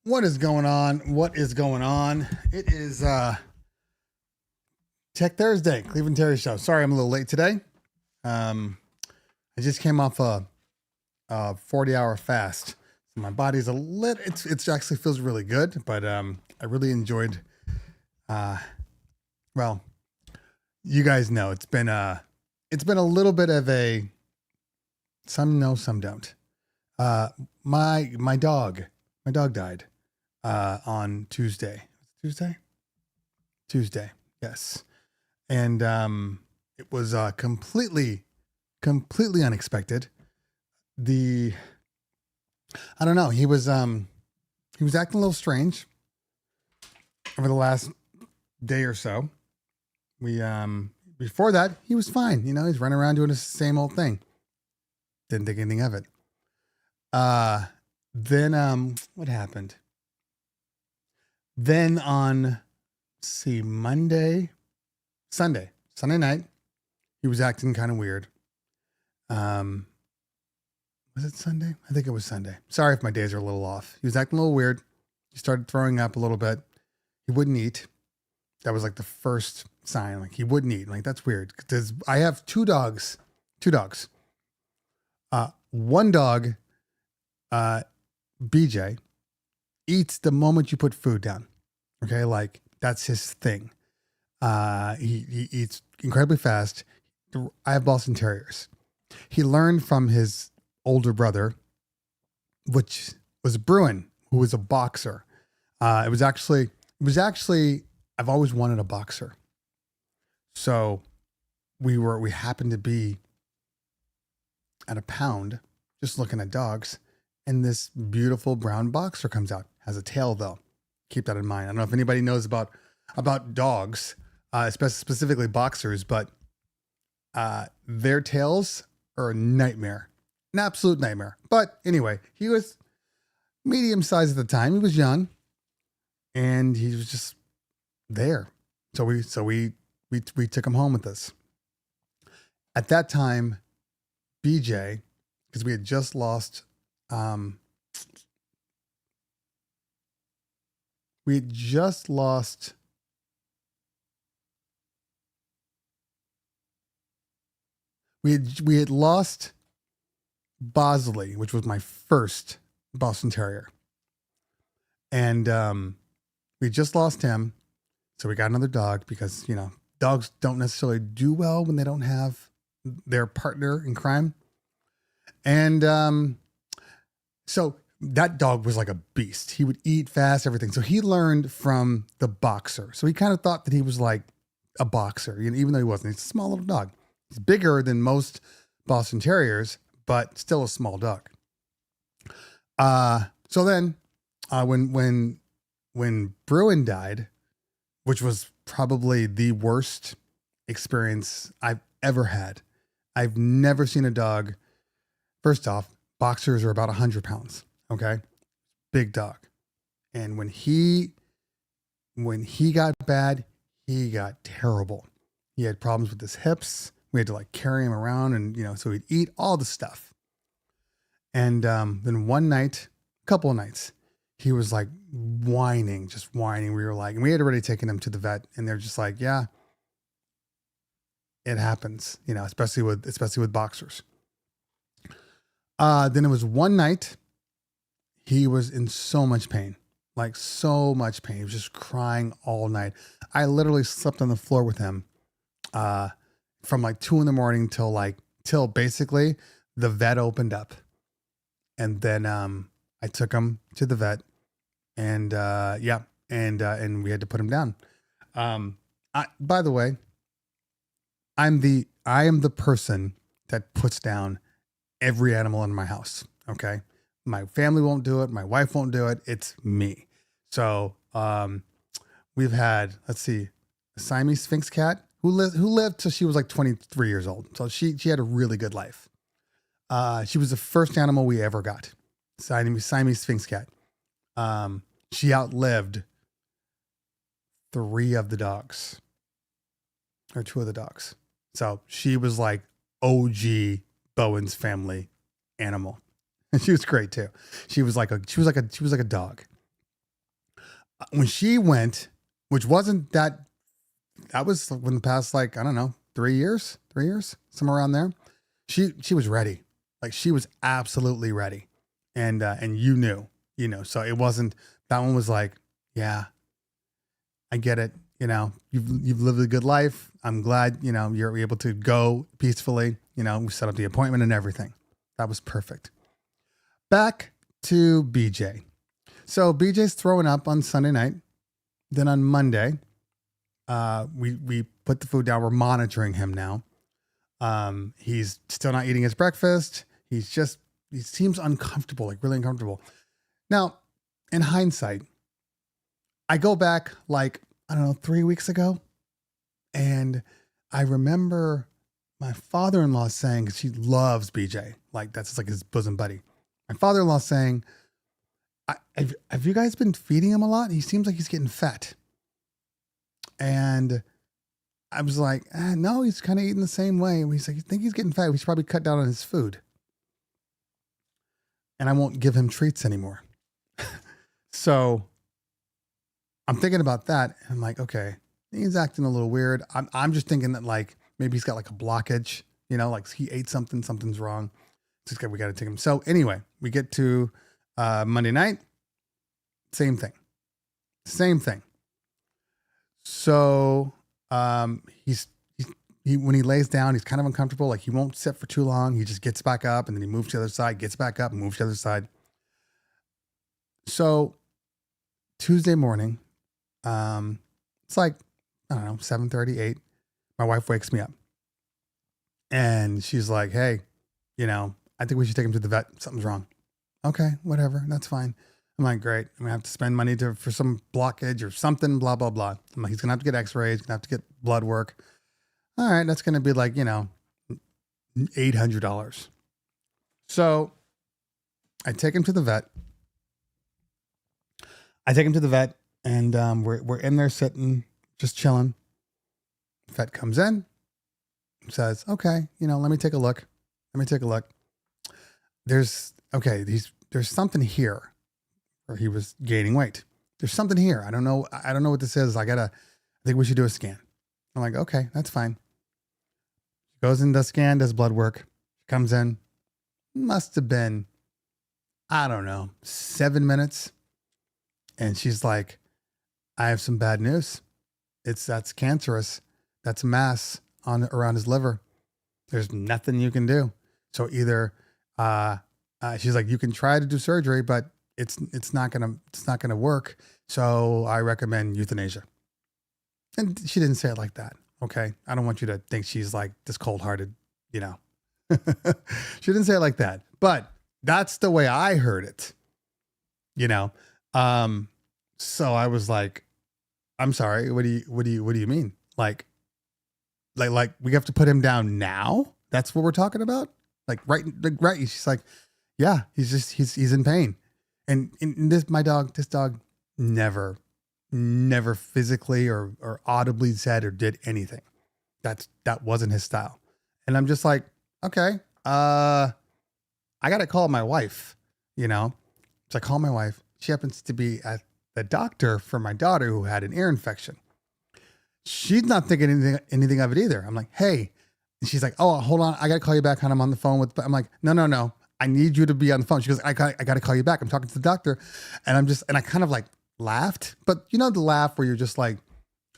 What is going on? What is going on? It is Tech Thursday, Cleveland Terry Show. Sorry, I'm a little late today. I just came off a 40-hour fast. So my body's a little. It's actually feels really good, but I really enjoyed. Well, you guys know it's been a little bit of a. Some know, some don't. My dog died on Tuesday. Tuesday, yes. And it was completely unexpected. I don't know, he was acting a little strange over the last day or so. We before that he was fine, he's running around doing the same old thing. Didn't think anything of it. Then what happened? Then on, Sunday night, he was acting kind of weird. Was it Sunday? I think it was Sunday. Sorry if my days are a little off. He was acting a little weird. He started throwing up a little bit. He wouldn't eat. That was like the first sign. Like he wouldn't eat. Like that's weird because I have two dogs. One dog, BJ, eats the moment you put food down. Okay, like that's his thing. He eats incredibly fast. I have Boston Terriers. He learned from his older brother, which was Bruin, who was a boxer. It was actually. I've always wanted a boxer. So we happened to be at a pound, just looking at dogs, and this beautiful brown boxer comes out. Has a tail though. Keep that in mind. I don't know if anybody knows about dogs, specifically boxers, but their tails are a nightmare, an absolute nightmare. But anyway, he was medium sized at the time. He was young, and he was just there. So we took him home with us. At that time, BJ, because we had just lost, we had lost Bosley, which was my first Boston Terrier, and we just lost him, so we got another dog because dogs don't necessarily do well when they don't have their partner in crime. And so that dog was like a beast. He would eat fast, everything. So he learned from the boxer. So he kind of thought that he was like a boxer, even though he wasn't. He's a small little dog. He's bigger than most Boston Terriers, but still a small dog. So then when Bruin died, which was probably the worst experience I've ever had. I've never seen a dog. First off, boxers are about 100 pounds. Okay. Big dog. And when he got bad, he got terrible. He had problems with his hips. We had to like carry him around and, so he'd eat all the stuff. And then one night, a couple of nights, he was like just whining. We were like, and we had already taken him to the vet, and they're just like, yeah, it happens, especially with boxers. Then it was one night, he was in so much pain. He was just crying all night. I literally slept on the floor with him, from like 2 a.m. till basically the vet opened up. And then, I took him to the vet, and and we had to put him down. By the way, I am the person that puts down every animal in my house. Okay. My family won't do it. My wife won't do it. It's me. So, we've had, let's see, a Siamese Sphinx cat who lived till she was like 23 years old. So she had a really good life. She was the first animal we ever got. Siamese Sphinx cat. She outlived 3 of the dogs, or 2 of the dogs. So she was like OG Bowen's family animal. And she was great too. She was like a dog. When she went, which wasn't that was in the past, like, I don't know, 3 years, somewhere around there. She was ready. Like, she was absolutely ready. And so it wasn't, that one was like, yeah, I get it. You've lived a good life. I'm glad, you're able to go peacefully. We set up the appointment and everything. That was perfect. Back to BJ. So BJ's throwing up on Sunday night. Then on Monday, we put the food down. We're monitoring him now. He's still not eating his breakfast. He seems uncomfortable, like really uncomfortable. Now, in hindsight, I go back like, I don't know, 3 weeks ago. And I remember my father-in-law saying, 'cause she loves BJ, like that's like his bosom buddy. My father-in-law saying, have you guys been feeding him a lot? He seems like he's getting fat. And I was like, no, he's kind of eating the same way. And he's like, you think he's getting fat? We should probably cut down on his food. And I won't give him treats anymore. So I'm thinking about that. And I'm like, okay, he's acting a little weird. I'm just thinking that like, maybe he's got like a blockage, like he ate something, something's wrong. We got to take him. So anyway, we get to Monday night, same thing. So when he lays down, he's kind of uncomfortable. Like he won't sit for too long. He just gets back up and then he moves to the other side, gets back up and moves to the other side. So Tuesday morning, it's like, I don't know, 7:30, 8. My wife wakes me up and she's like, hey, I think we should take him to the vet. Something's wrong. Okay, whatever. That's fine. I'm like, great. I'm going to have to spend money for some blockage or something, blah, blah, blah. I'm like, he's going to have to get x-rays, going to have to get blood work. All right, that's going to be like, $800. So I take him to the vet. And we're in there sitting, just chilling. Vet comes in, says, okay, let me take a look. There's something here where he was gaining weight. There's something here. I don't know what this is. I think we should do a scan. I'm like, okay, that's fine. Goes and does scan, does blood work, comes in, must have been, I don't know, 7 minutes. And she's like, I have some bad news. That's cancerous. That's a mass around his liver. There's nothing you can do. So either, she's like, you can try to do surgery, but it's not gonna work. So I recommend euthanasia. And she didn't say it like that. Okay. I don't want you to think she's like this cold-hearted, She didn't say it like that, but that's the way I heard it, So I was like, I'm sorry. What do you mean? Like we have to put him down now? That's what we're talking about? Like, right. She's like, yeah, he's in pain. And this dog never physically or audibly said or did anything. That wasn't his style. And I'm just like, okay, I got to call my wife, So I call my wife. She happens to be at the doctor for my daughter who had an ear infection. She's not thinking anything of it either. I'm like, hey, and she's like, oh, hold on. I got to call you back. I'm on the phone I'm like, no. I need you to be on the phone. She goes, I got to call you back. I'm talking to the doctor. And I kind of like laughed, but the laugh where you're just like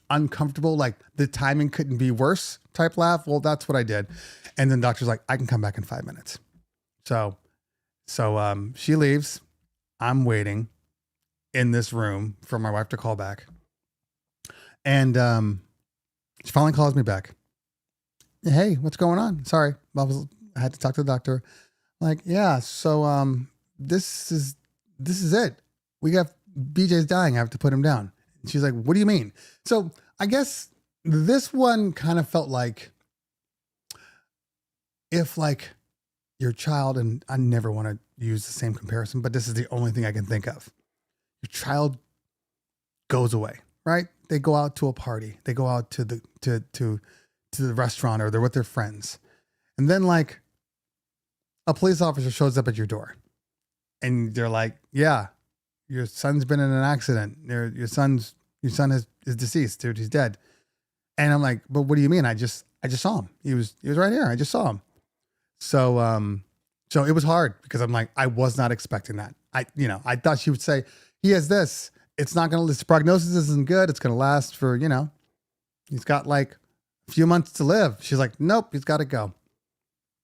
uncomfortable, like the timing couldn't be worse type laugh. Well, that's what I did. And then the doctor's like, I can come back in 5 minutes. So she leaves. I'm waiting in this room for my wife to call back. And she finally calls me back. Hey, what's going on? Sorry. I had to talk to the doctor. Like, yeah, so this is it. We got BJ's dying. I have to put him down. And she's like, what do you mean? So I guess this one kind of felt like if like your child, and I never want to use the same comparison, but this is the only thing I can think of. Your child goes away, right? They go out to a party. They go out to the restaurant, or they're with their friends. And then like a police officer shows up at your door and they're like, yeah, your son's been in an accident. Your son is deceased, dude. He's dead. And I'm like, but what do you mean? I just saw him. He was right here. I just saw him. So, so it was hard because I'm like, I was not expecting that. I thought she would say, he has this. It's not going to, this prognosis isn't good. It's going to last for, he's got like a few months to live. She's like, nope, he's got to go.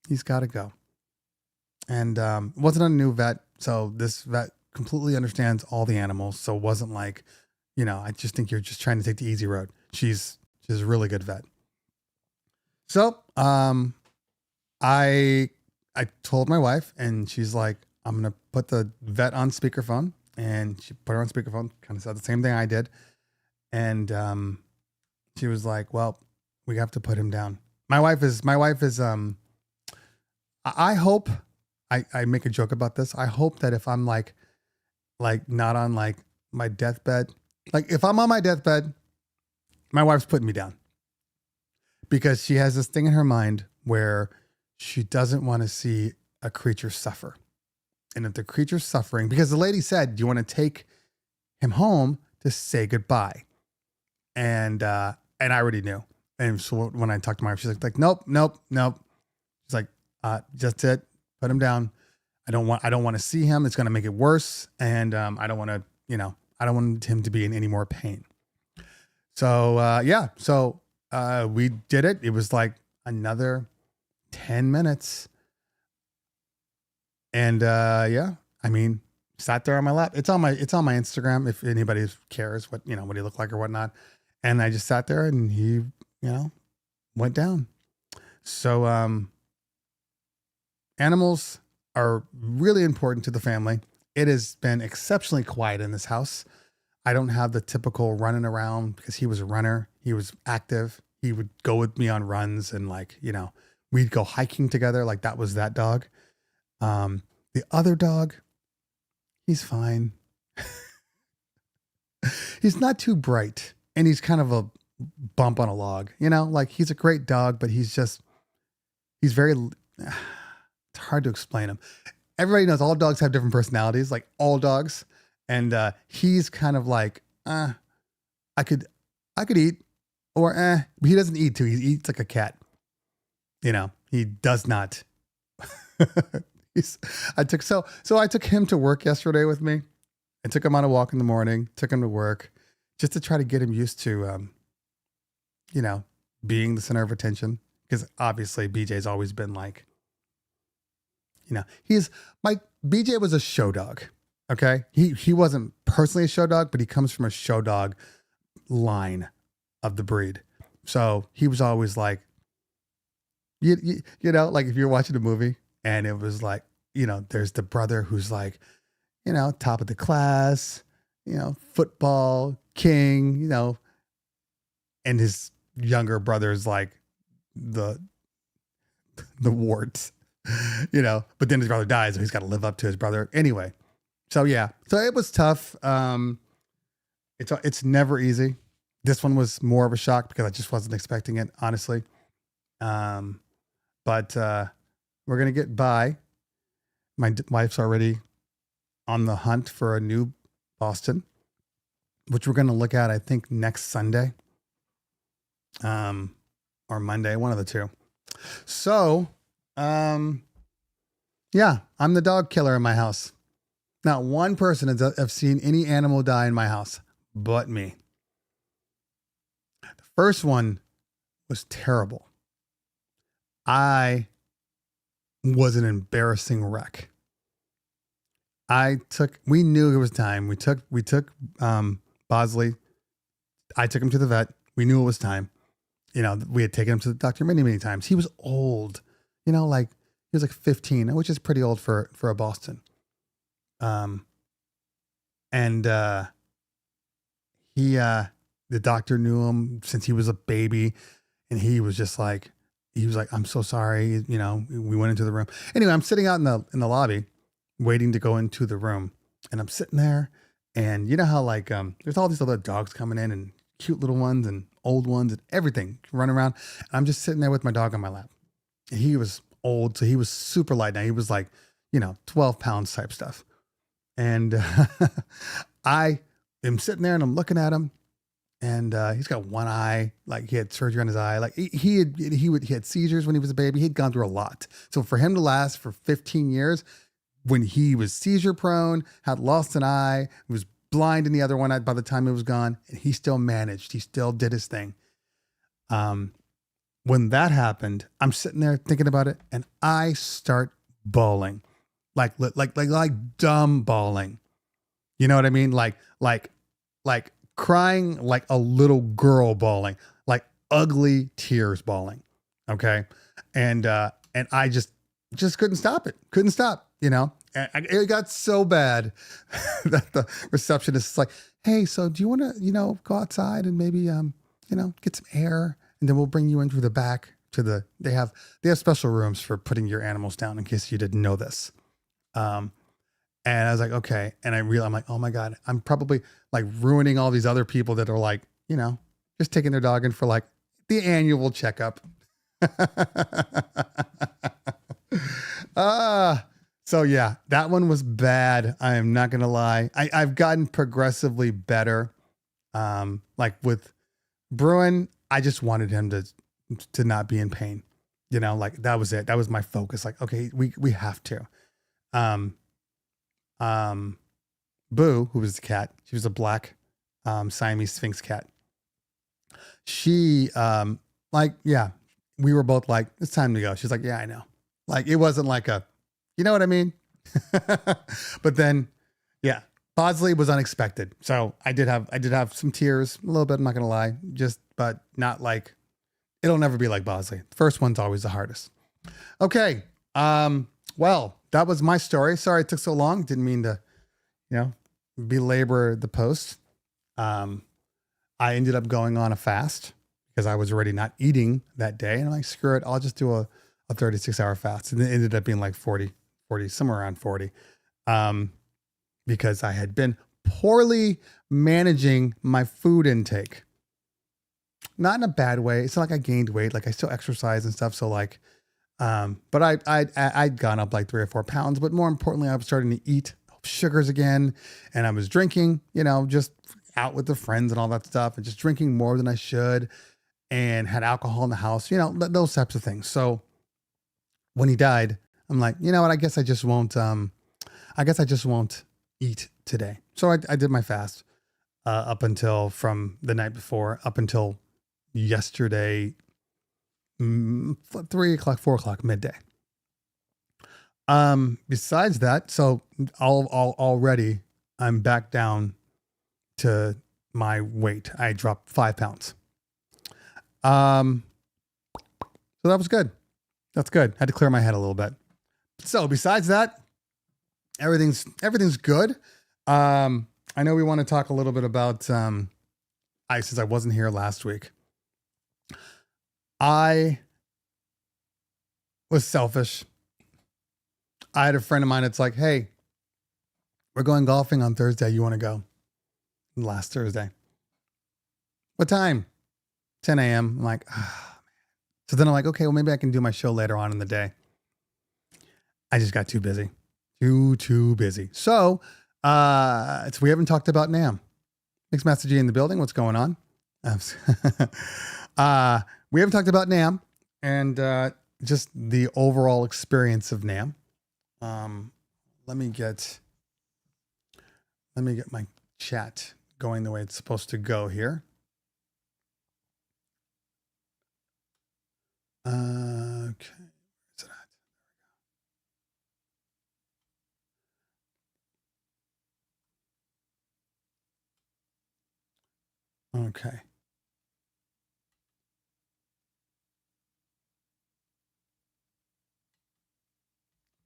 He's got to go. And, wasn't a new vet. So this vet completely understands all the animals. So it wasn't like, I just think you're just trying to take the easy road. She's a really good vet. So, I told my wife and she's like, I'm going to put the vet on speakerphone, and she put her on speakerphone, kind of said the same thing I did. And, she was like, well, we have to put him down. My wife is, I hope I make a joke about this. I hope that if I'm like not on like my deathbed, like if I'm on my deathbed, my wife's putting me down because she has this thing in her mind where she doesn't want to see a creature suffer. And if the creature's suffering, because the lady said, do you want to take him home to say goodbye? And I already knew. And so when I talked to my wife, she's like, nope. She's like, just it, put him down. I don't want to see him. It's going to make it worse. And, I don't want to, I don't want him to be in any more pain. So, yeah. So, we did it. It was like another 10 minutes. And, yeah, I mean, sat there on my lap. It's on my Instagram. If anybody cares what he looked like or whatnot. And I just sat there and he, went down. So, animals are really important to the family. It has been exceptionally quiet in this house. I don't have the typical running around because he was a runner. He was active. He would go with me on runs and we'd go hiking together. Like that was that dog. The other dog, he's fine. He's not too bright and he's kind of a bump on a log, like he's a great dog, but he's very, it's hard to explain him. Everybody knows all dogs have different personalities, like all dogs. And, he's kind of like, I could eat or, but he doesn't eat too. He eats like a cat. He does not. I took him to work yesterday with me. I took him on a walk in the morning, took him to work just to try to get him used to, being the center of attention. Because obviously BJ's always been like, BJ was a show dog. Okay. He wasn't personally a show dog, but he comes from a show dog line of the breed. So he was always like, like if you're watching a movie and it was like, there's the brother who's like, top of the class, football king, and his younger brother's like the warts, but then his brother dies, so he's got to live up to his brother anyway. So yeah, so it was tough. It's never easy. This one was more of a shock because I just wasn't expecting it, honestly. But we're gonna get by. My wife's already on the hunt for a new Boston, which we're gonna look at, I think, next Sunday, or Monday, one of the two. So, yeah, I'm the dog killer in my house. Not one person has seen any animal die in my house but me. The first one was terrible. I was an embarrassing wreck. We knew it was time. We took Bosley. I took him to the vet. We knew it was time. We had taken him to the doctor many, many times. He was old, he was like 15, which is pretty old for a Boston. The doctor knew him since he was a baby, and he was like, I'm so sorry. We went into the room. Anyway, I'm sitting out in the lobby waiting to go into the room, and I'm sitting there, and you know how there's all these other dogs coming in, and cute little ones and old ones and everything running around. And I'm just sitting there with my dog on my lap, and he was old. So he was super light. Now he was 12 pounds type stuff. And I am sitting there and I'm looking at him, and he's got one eye, like he had surgery on his eye. Like he had seizures when he was a baby. He'd gone through a lot. So for him to last for 15 years, when he was seizure prone, had lost an eye, was blind in the other one by the time it was gone, and he still managed. He still did his thing. When that happened, I'm sitting there thinking about it, and I start bawling, like dumb bawling. You know what I mean? Like crying like a little girl bawling, like ugly tears bawling. Okay. And I just couldn't stop it. Couldn't stop, you know? And it got so bad that the receptionist is like, "Hey, so do you want to, go outside and maybe, get some air, and then we'll bring you in through the back they have special rooms for putting your animals down, in case you didn't know this." And I was like, okay. And I'm like, oh my God, I'm probably like ruining all these other people that are like, just taking their dog in for like the annual checkup. So yeah, that one was bad. I am not going to lie. I've gotten progressively better. Like with Bruin, I just wanted him to not be in pain. Like that was it. That was my focus. Like, okay, we have to. Boo, who was the cat, she was a black Siamese Sphinx cat. She yeah, we were both like, it's time to go. She's like, yeah, I know. Like, it wasn't like you know what I mean? But then, yeah, Bosley was unexpected. So I did have some tears, a little bit, I'm not gonna lie, but not like, it'll never be like Bosley. The first one's always the hardest. Okay. Well, that was my story. Sorry it took so long. Didn't mean to, belabor the post. I ended up going on a fast because I was already not eating that day. And I'm like, screw it. I'll just do a 36-hour fast. And it ended up being like 40, somewhere around 40. Because I had been poorly managing my food intake. Not in a bad way. It's not like I gained weight. Like, I still exercise and stuff. So like, but I'd gone up like 3 or 4 pounds, but more importantly, I was starting to eat sugars again, and I was drinking, just out with the friends and all that stuff, and just drinking more than I should, and had alcohol in the house, those types of things. So when he died, I'm like, you know what? I guess I just won't eat today. So I did my fast, up until from the night before, up until yesterday, 3 o'clock, 4 o'clock, midday. Besides that, so already I'm back down to my weight. I dropped 5 pounds. So that was good. That's good. Had to clear my head a little bit. So besides that, everything's good. I know we want to talk a little bit about, since I wasn't here last week. I was selfish. I had a friend of mine that's like, hey, we're going golfing on Thursday. You want to go? Last Thursday. What time? 10 a.m. I'm like, ah, man. So then I'm like, okay, well, maybe I can do my show later on in the day. I just got too busy. Too busy. So we haven't talked about NAMM. Mixed Master G in the building. What's going on? We haven't talked about NAMM and just the overall experience of NAMM. Let me get my chat going the way it's supposed to go here. Okay. Where's it at? Okay.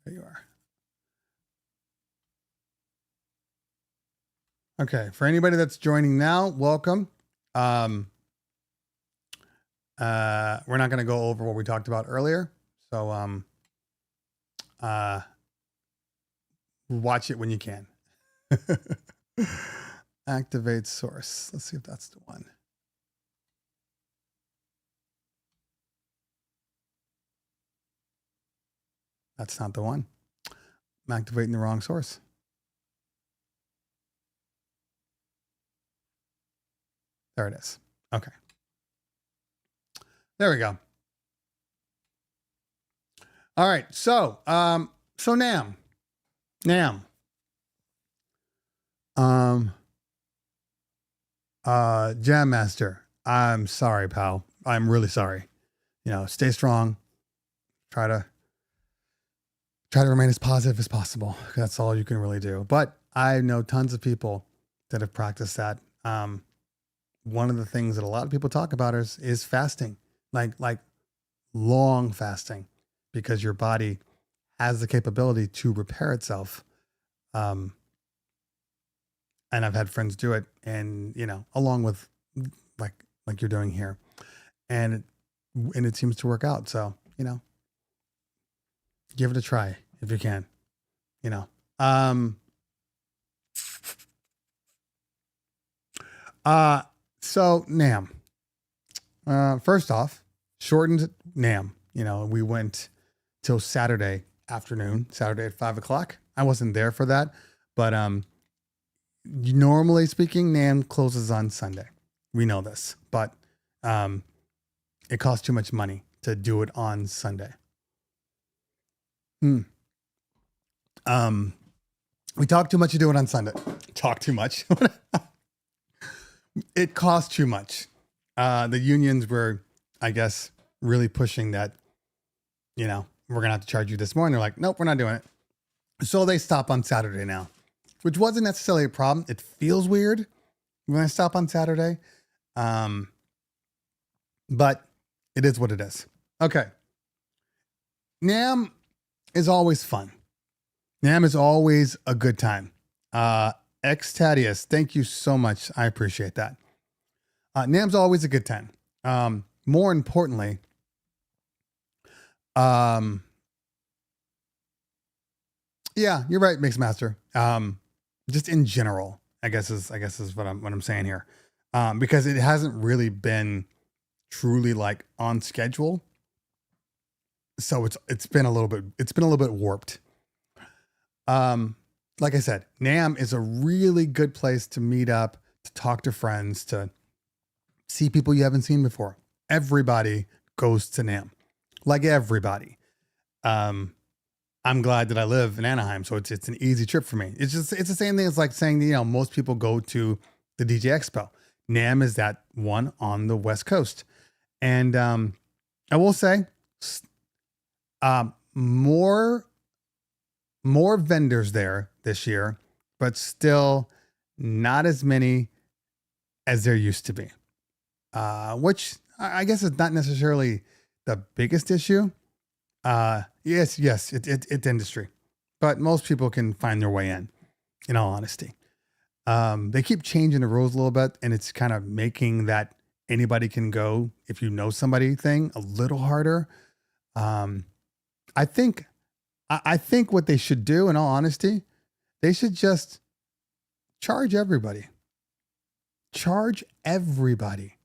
There you are. Okay. For anybody that's joining now, welcome. We're not going to go over what we talked about earlier. So, watch it when you can. Activate source. Let's see if that's the one. That's not the one. I'm activating the wrong source. There it is. Okay. There we go. All right. So Nam. Jam Master. I'm sorry, pal. I'm really sorry. Stay strong. Try to remain as positive as possible. That's all you can really do. But I know tons of people that have practiced that. One of the things that a lot of people talk about is fasting, like long fasting, because your body has the capability to repair itself. And I've had friends do it, and along with like you're doing here, and it seems to work out. So give it a try if you can. So Nam. First off, shortened Nam. We went till Saturday afternoon, Saturday at 5:00. I wasn't there for that, but normally speaking, Nam closes on Sunday. We know this, but it costs too much money to do it on Sunday. We talk too much to do it on Sunday. Talk too much. It costs too much. The unions were, I guess, really pushing that, we're going to have to charge you this more. And they're like, nope, we're not doing it. So they stop on Saturday now, which wasn't necessarily a problem. It feels weird when I stop on Saturday. But it is what it is. Okay. Nam is always fun. Nam is always a good time. Tadius, thank you so much. I appreciate that. Nam's always a good time. More importantly, yeah, you're right, Mixmaster. Just in general, I guess is what I'm saying here. Because it hasn't really been truly like on schedule. So it's been a little bit warped. Like I said, Nam is a really good place to meet up, to talk to friends, to see people you haven't seen before. Everybody goes to Nam, like everybody. I'm glad that I live in Anaheim, so it's an easy trip for me. It's the same thing as like saying, most people go to the DJ Expo. Nam is that one on the West Coast. And I will say, more vendors there this year, but still not as many as there used to be. Which I guess is not necessarily the biggest issue. Yes, it's industry, but most people can find their way in all honesty. They keep changing the rules a little bit, and it's kind of making that anybody can go if you know somebody thing a little harder. I think what they should do, in all honesty, they should just charge everybody. Charge everybody.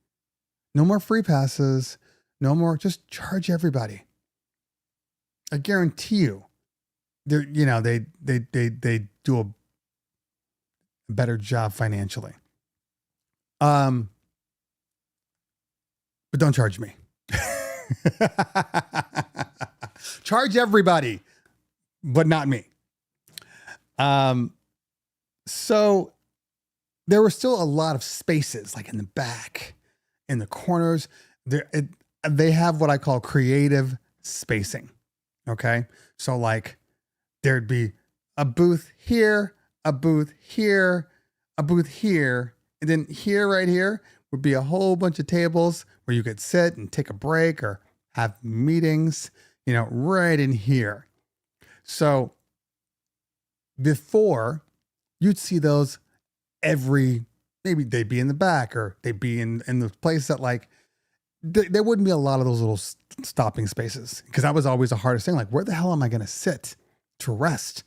No more free passes. No more. Just charge everybody. I guarantee you, they do a better job financially. But don't charge me. Charge everybody, but not me. So there were still a lot of spaces, like in the back, in the corners. They have what I call creative spacing. Okay. So like there'd be a booth here, a booth here, a booth here. And then here, right here would be a whole bunch of tables where you could sit and take a break or have meetings, right in here. So before, you'd see those maybe they'd be in the back, or they'd be in the place that like, there wouldn't be a lot of those little stopping spaces, because that was always the hardest thing. Like, where the hell am I going to sit to rest?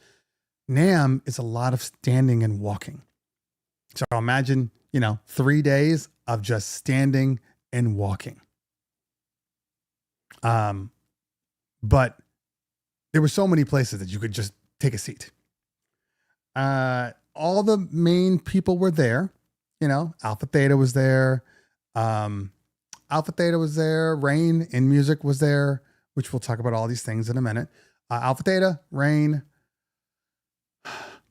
NAMM is a lot of standing and walking. So imagine, 3 days of just standing and walking. But there were so many places that you could just take a seat. All the main people were there. Alpha Theta was there. Um, Alpha Theta was there. Rain in Music was there, which we'll talk about all these things in a minute. Alpha Theta, Rain.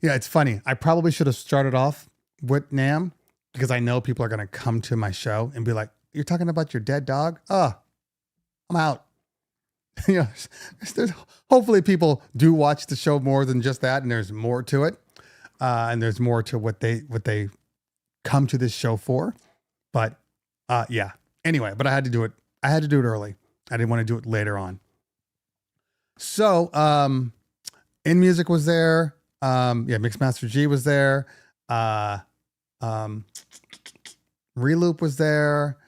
Yeah, it's funny. I probably should have started off with Nam because I know people are going to come to my show and be like, "You're talking about your dead dog? Oh, I'm out." You know, hopefully people do watch the show more than just that, and there's more to it, and there's more to what they come to this show for. But yeah. Anyway, but I had to do it. I had to do it early. I didn't want to do it later on. So, In Music was there. Yeah, Mixmaster G was there. Reloop was there.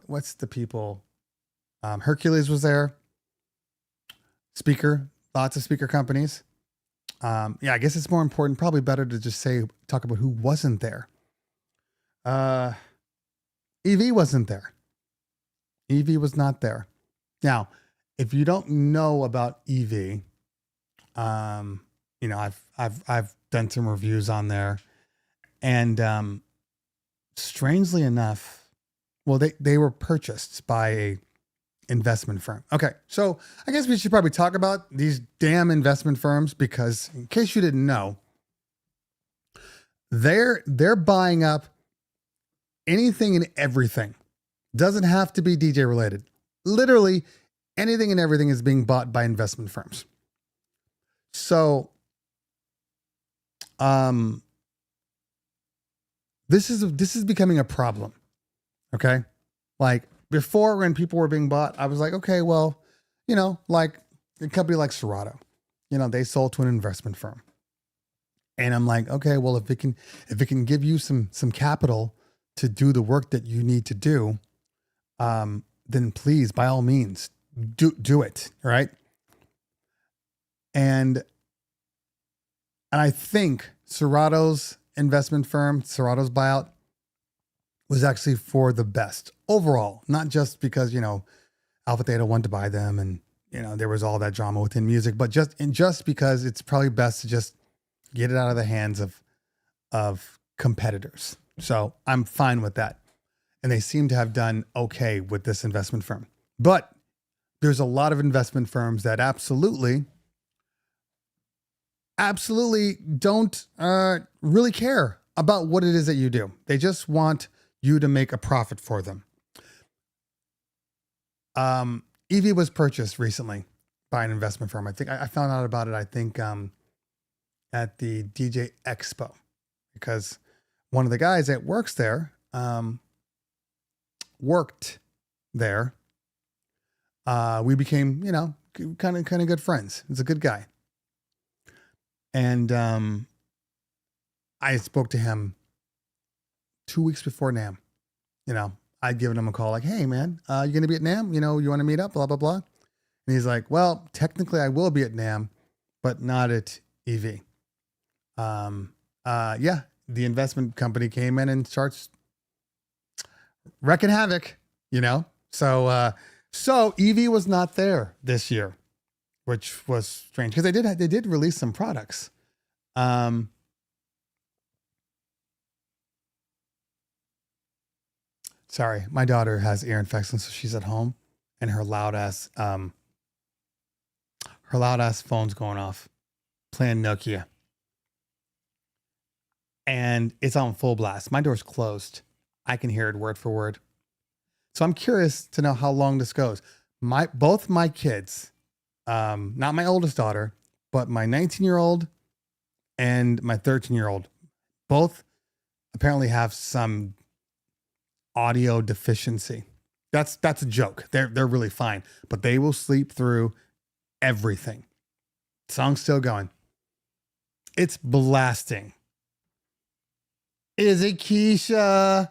What's the people? Hercules was there. Speaker, lots of speaker companies. Yeah, I guess it's more important, probably better to just talk about who wasn't there. EV wasn't there. EV was not there. Now, if you don't know about EV, I've done some reviews on there, and strangely enough, well, they were purchased by a investment firm. Okay, so I guess we should probably talk about these damn investment firms because, in case you didn't know, they're buying up anything and everything. Doesn't have to be DJ related. Literally anything and everything is being bought by investment firms. So, this is becoming a problem. Okay, like before when people were being bought, I was like, okay, well, like a company like Serato, they sold to an investment firm, and I'm like, okay, well, if it can give you some capital to do the work that you need to do, then please, by all means, do it, right? And I think Serato's investment firm, Serato's buyout, was actually for the best overall, not just because, Alpha Theta wanted to buy them and, there was all that drama within music, but just because it's probably best to just get it out of the hands of competitors. So I'm fine with that. And they seem to have done okay with this investment firm. But there's a lot of investment firms that absolutely don't really care about what it is that you do. They just want you to make a profit for them. EV was purchased recently by an investment firm. I think I found out about it, I think, at the DJ Expo, because one of the guys that worked there. We became, kind of good friends. He's a good guy. And I spoke to him 2 weeks before NAMM. I'd given him a call like, hey, man, you going to be at NAMM? You want to meet up? Blah, blah, blah. And he's like, well, technically I will be at NAMM, but not at EV. Yeah, the investment company came in and starts wrecking havoc, So EV was not there this year, which was strange because they did release some products. Sorry, my daughter has ear infection, so she's at home, and her loud ass phone's going off, playing Nokia, and it's on full blast. My door's closed. I can hear it word for word. So I'm curious to know how long this goes. Both my kids, not my oldest daughter, but my 19-year-old and my 13-year-old, both apparently have some audio deficiency. That's a joke. They're really fine, but they will sleep through everything. Song's still going. It's blasting. Is it Keisha?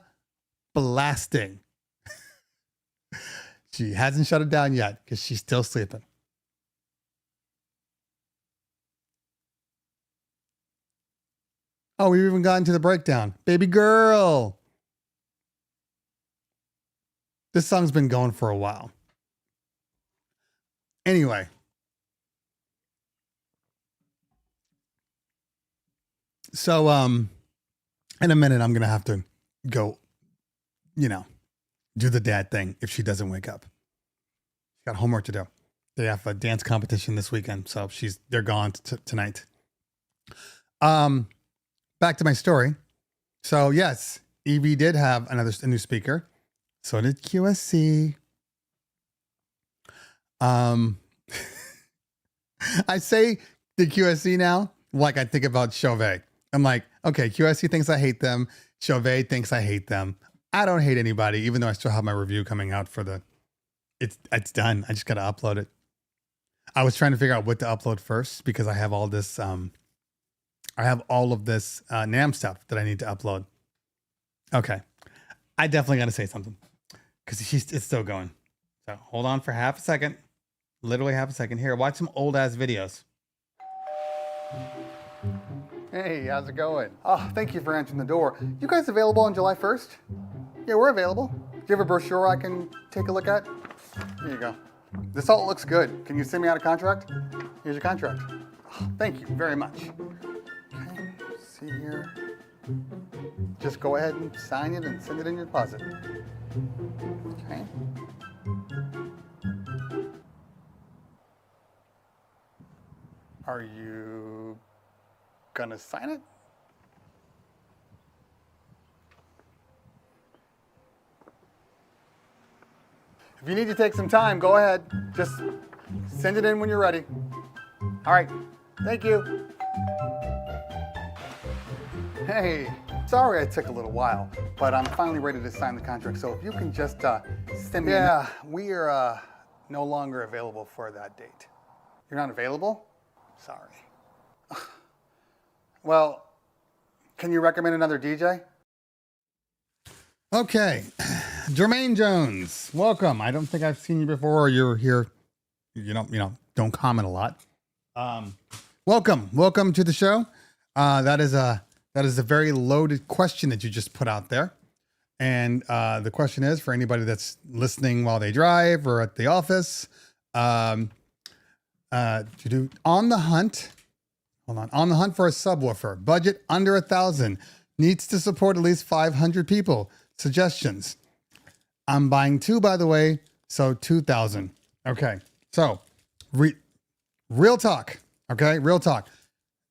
Blasting. She hasn't shut it down yet because she's still sleeping. Oh, we've even gotten to the breakdown. Baby girl. This song's been going for a while. Anyway. So, In a minute, I'm going to have to go, do the dad thing if she doesn't wake up. Got homework to do. They have a dance competition this weekend, so they're gone tonight. Back to my story. So yes, EV did have a new speaker. So did QSC. I say the QSC now, like I think about Chauvet. I'm like, okay, QSC thinks I hate them. Chauvet thinks I hate them. I don't hate anybody, even though I still have my review coming out for it's done. I just got to upload it. I was trying to figure out what to upload first because I have all of this NAM stuff that I need to upload. Okay. I definitely got to say something because it's still going. So hold on for half a second. Literally half a second. Here, watch some old ass videos. Hey, how's it going? Oh, thank you for answering the door. You guys available on July 1st? Yeah, we're available. Do you have a brochure I can take a look at? Here you go. This all looks good. Can you send me out a contract? Here's your contract. Oh, thank you very much. Okay, see here. Just go ahead and sign it and send it in your deposit. Okay. Are you gonna sign it? If you need to take some time, go ahead. Just send it in when you're ready. All right, thank you. Hey, sorry I took a little while, but I'm finally ready to sign the contract. So if you can just send me. Yeah, we are no longer available for that date. You're not available? Sorry. Well, can you recommend another DJ? Okay, Jermaine Jones, welcome. I don't think I've seen you before. Or you're here. You don't comment a lot. Welcome to the show. That is a very loaded question that you just put out there, and the question is for anybody that's listening while they drive or at the office. To do on the hunt. Hold on the hunt for a subwoofer. Budget under 1,000. Needs to support at least 500 people. Suggestions. I'm buying 2, by the way, so 2,000. Okay, so real talk. Okay, real talk.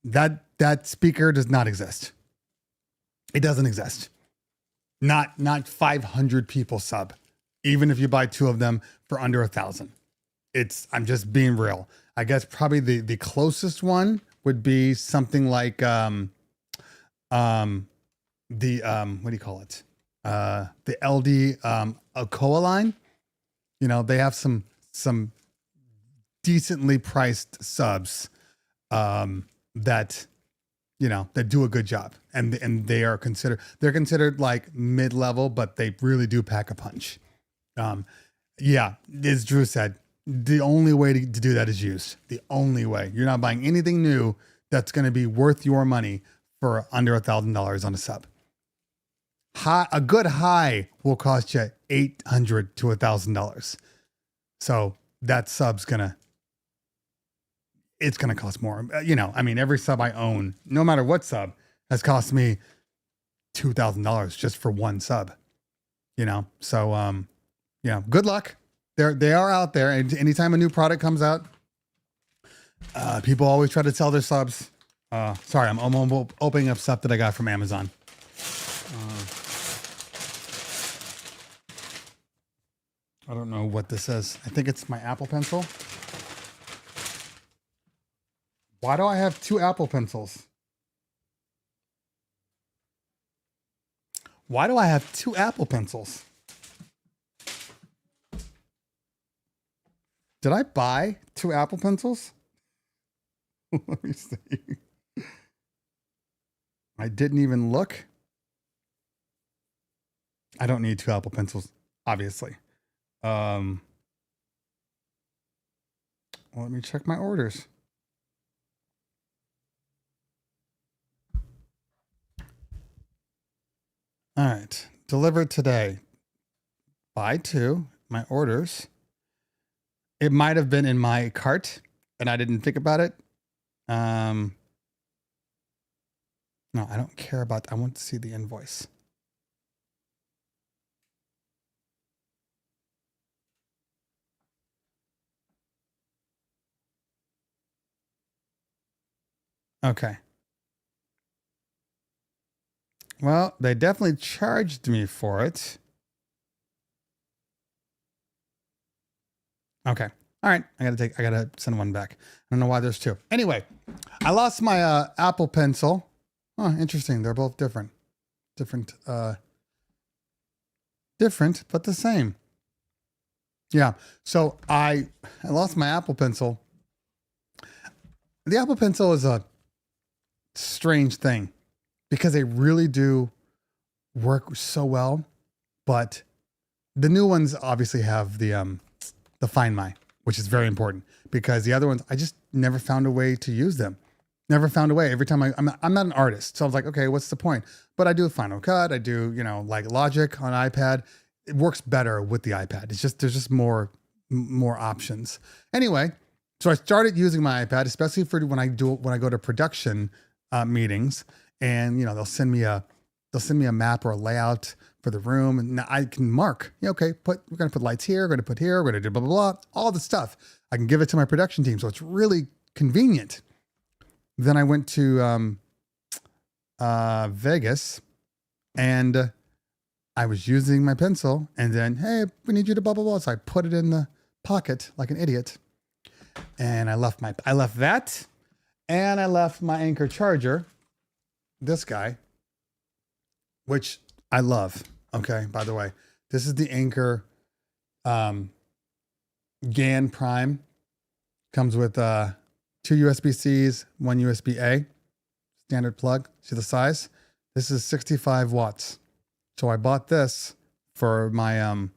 That speaker does not exist. It doesn't exist. Not 500 people sub. Even if you buy 2 of them for under 1,000. I'm just being real. I guess probably the closest one would be something like what do you call it? The LD Alcoa line. They have some decently priced subs that do a good job, and they're considered like mid-level, but they really do pack a punch. Yeah, as Drew said, the only way to do that is used. The only way. You're not buying anything new that's going to be worth your money for under $1,000 on a sub. A good high will cost you $800 to $1,000. So that sub's it's gonna cost more. Every sub I own, no matter what sub, has cost me $2,000 just for one sub. So good luck. They are out there, and anytime a new product comes out, people always try to sell their subs. Sorry, I'm opening up stuff that I got from Amazon. I don't know what this is. I think it's my Apple Pencil. Why do I have 2 Apple Pencils? Why do I have 2 Apple Pencils? Did I buy 2 Apple Pencils? Let me see. I didn't even look. I don't need 2 Apple Pencils, obviously. Well, let me check my orders. All right. Delivered today. Buy 2. My orders. It might have been in my cart and I didn't think about it. No, I don't care about, I want to see the invoice. Okay. Well, they definitely charged me for it. Okay. All right. I gotta send one back. I don't know why there's two. Anyway, I lost my Apple Pencil. Oh, interesting. They're both different. Different, but the same. Yeah. So I lost my Apple Pencil. The Apple Pencil is a strange thing because they really do work so well, but the new ones obviously have the Find My, which is very important because the other ones I just never found a way to use them. Never found a way. Every time I'm not an artist, so I was like, okay, what's the point? But I do Final Cut. I do like Logic on iPad. It works better with the iPad. It's just there's just more options. Anyway, so I started using my iPad, especially for when I go to production meetings, and they'll send me a map or a layout for the room, and I can mark. Okay, we're gonna put lights here. We're gonna put here. We're gonna do blah blah blah. All the stuff. I can give it to my production team, so it's really convenient. Then I went to Vegas, and I was using my pencil, and then, hey, we need you to blah blah blah. So I put it in the pocket like an idiot, and I left that, and I left my Anchor charger, this guy, which I love. Okay, by the way, this is the Anchor GAN Prime. Comes with 2 USB-Cs, 1 USB-A, standard plug. See the size? This is 65 watts. So I bought this for my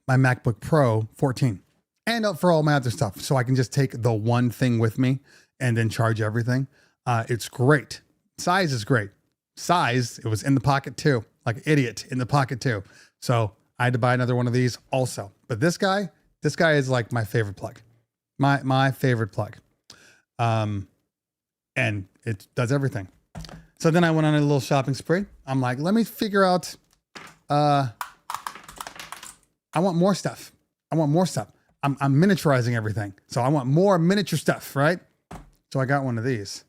my MacBook Pro 14 and for all my other stuff. So I can just take the one thing with me and then charge everything. It's great. Size is great. Size, it was in the pocket too, like an idiot in the pocket too. So I had to buy another one of these also. But this guy is like my favorite plug. My favorite plug. And it does everything. So then I went on a little shopping spree. I'm like, let me figure out, I want more stuff. I'm miniaturizing everything. So I want more miniature stuff, right? So I got one of these.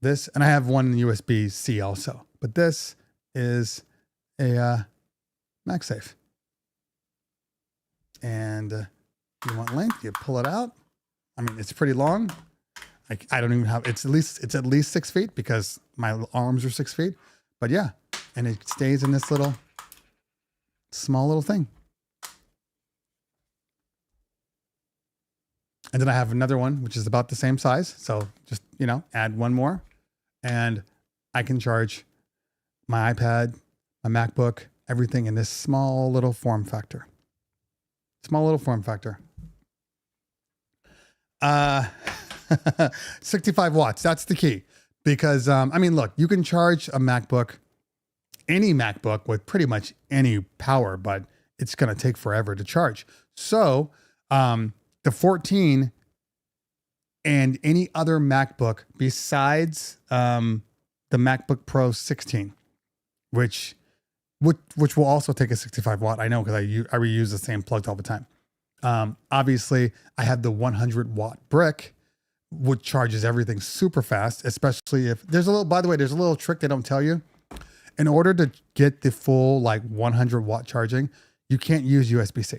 This, and I have one USB-C also, but this is a MagSafe. And you want length, you pull it out. I mean, it's pretty long. I don't even have, it's at least 6 feet because my arms are 6 feet, but yeah. And it stays in this small little thing. And then I have another one, which is about the same size. So just, add one more and I can charge my iPad, my MacBook, everything in this small little form factor. 65 watts. That's the key because, look, you can charge a MacBook, any MacBook with pretty much any power, but it's going to take forever to charge. So, the 14 and any other MacBook besides the MacBook Pro 16, which will also take a 65 watt. I know because I reuse the same plugs all the time. Obviously, I have the 100 watt brick, which charges everything super fast, especially if there's a little trick they don't tell you. In order to get the full 100 watt charging, you can't use USB-C.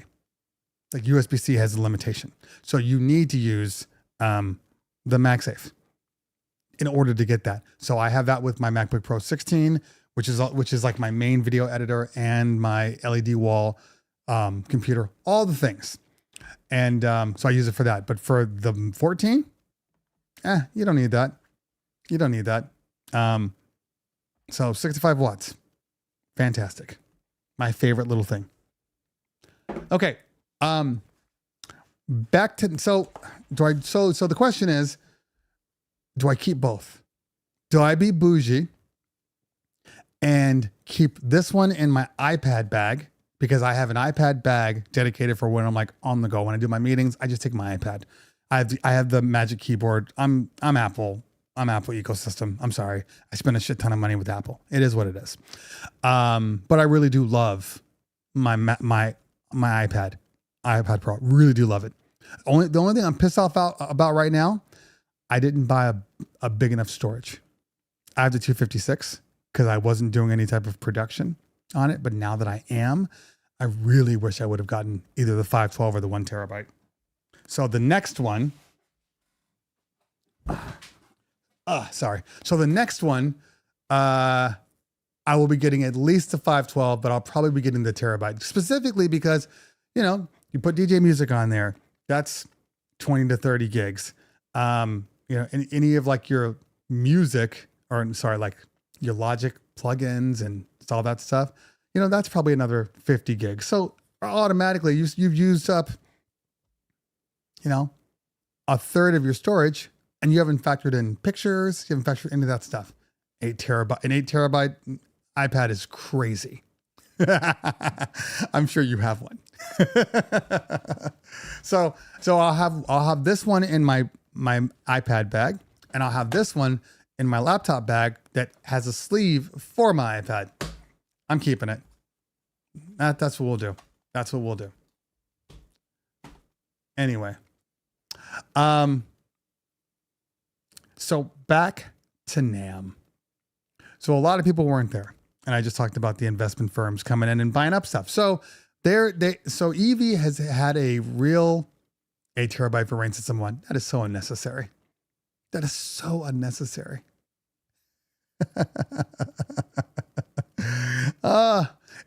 Like USB-C has a limitation. So you need to use the MagSafe in order to get that. So I have that with my MacBook Pro 16, which is like my main video editor and my LED wall computer, all the things. And so I use it for that. But for the 14, you don't need that. So 65 watts. Fantastic. My favorite little thing. Okay. Back to, so the question is, do I keep both? Do I be bougie and keep this one in my iPad bag? Because I have an iPad bag dedicated for when I'm on the go. When I do my meetings, I just take my iPad. I have the Magic Keyboard. I'm Apple I'm Apple ecosystem. I'm sorry. I spend a shit ton of money with Apple. It is what it is. But I really do love my iPad Pro. Really do love it. The only thing I'm pissed off about right now, I didn't buy a big enough storage. I have the 256 because I wasn't doing any type of production on it. But now that I am, I really wish I would have gotten either the 512 or the 1 terabyte. So the next one, sorry. So the next one, I will be getting at least the 512, but I'll probably be getting the terabyte specifically because, you know, you put DJ music on there, that's 20 to 30 gigs. You know, any of like your music or sorry, like your Logic plugins and all that stuff, you know, that's probably another 50 gigs. So automatically you've used up, you know, a third of your storage and you haven't factored in pictures. You haven't factored into that stuff. An 8 terabyte iPad is crazy. I'm sure you have one. So I'll have this one in my iPad bag, and I'll have this one in my laptop bag that has a sleeve for my iPad. I'm keeping it. That's what we'll do. That's what we'll do. Anyway, so back to NAMM. So a lot of people weren't there. And I just talked about the investment firms coming in and buying up stuff. So so Evie has had a real 8 terabyte for Rain System 1. That is so unnecessary. That is so unnecessary.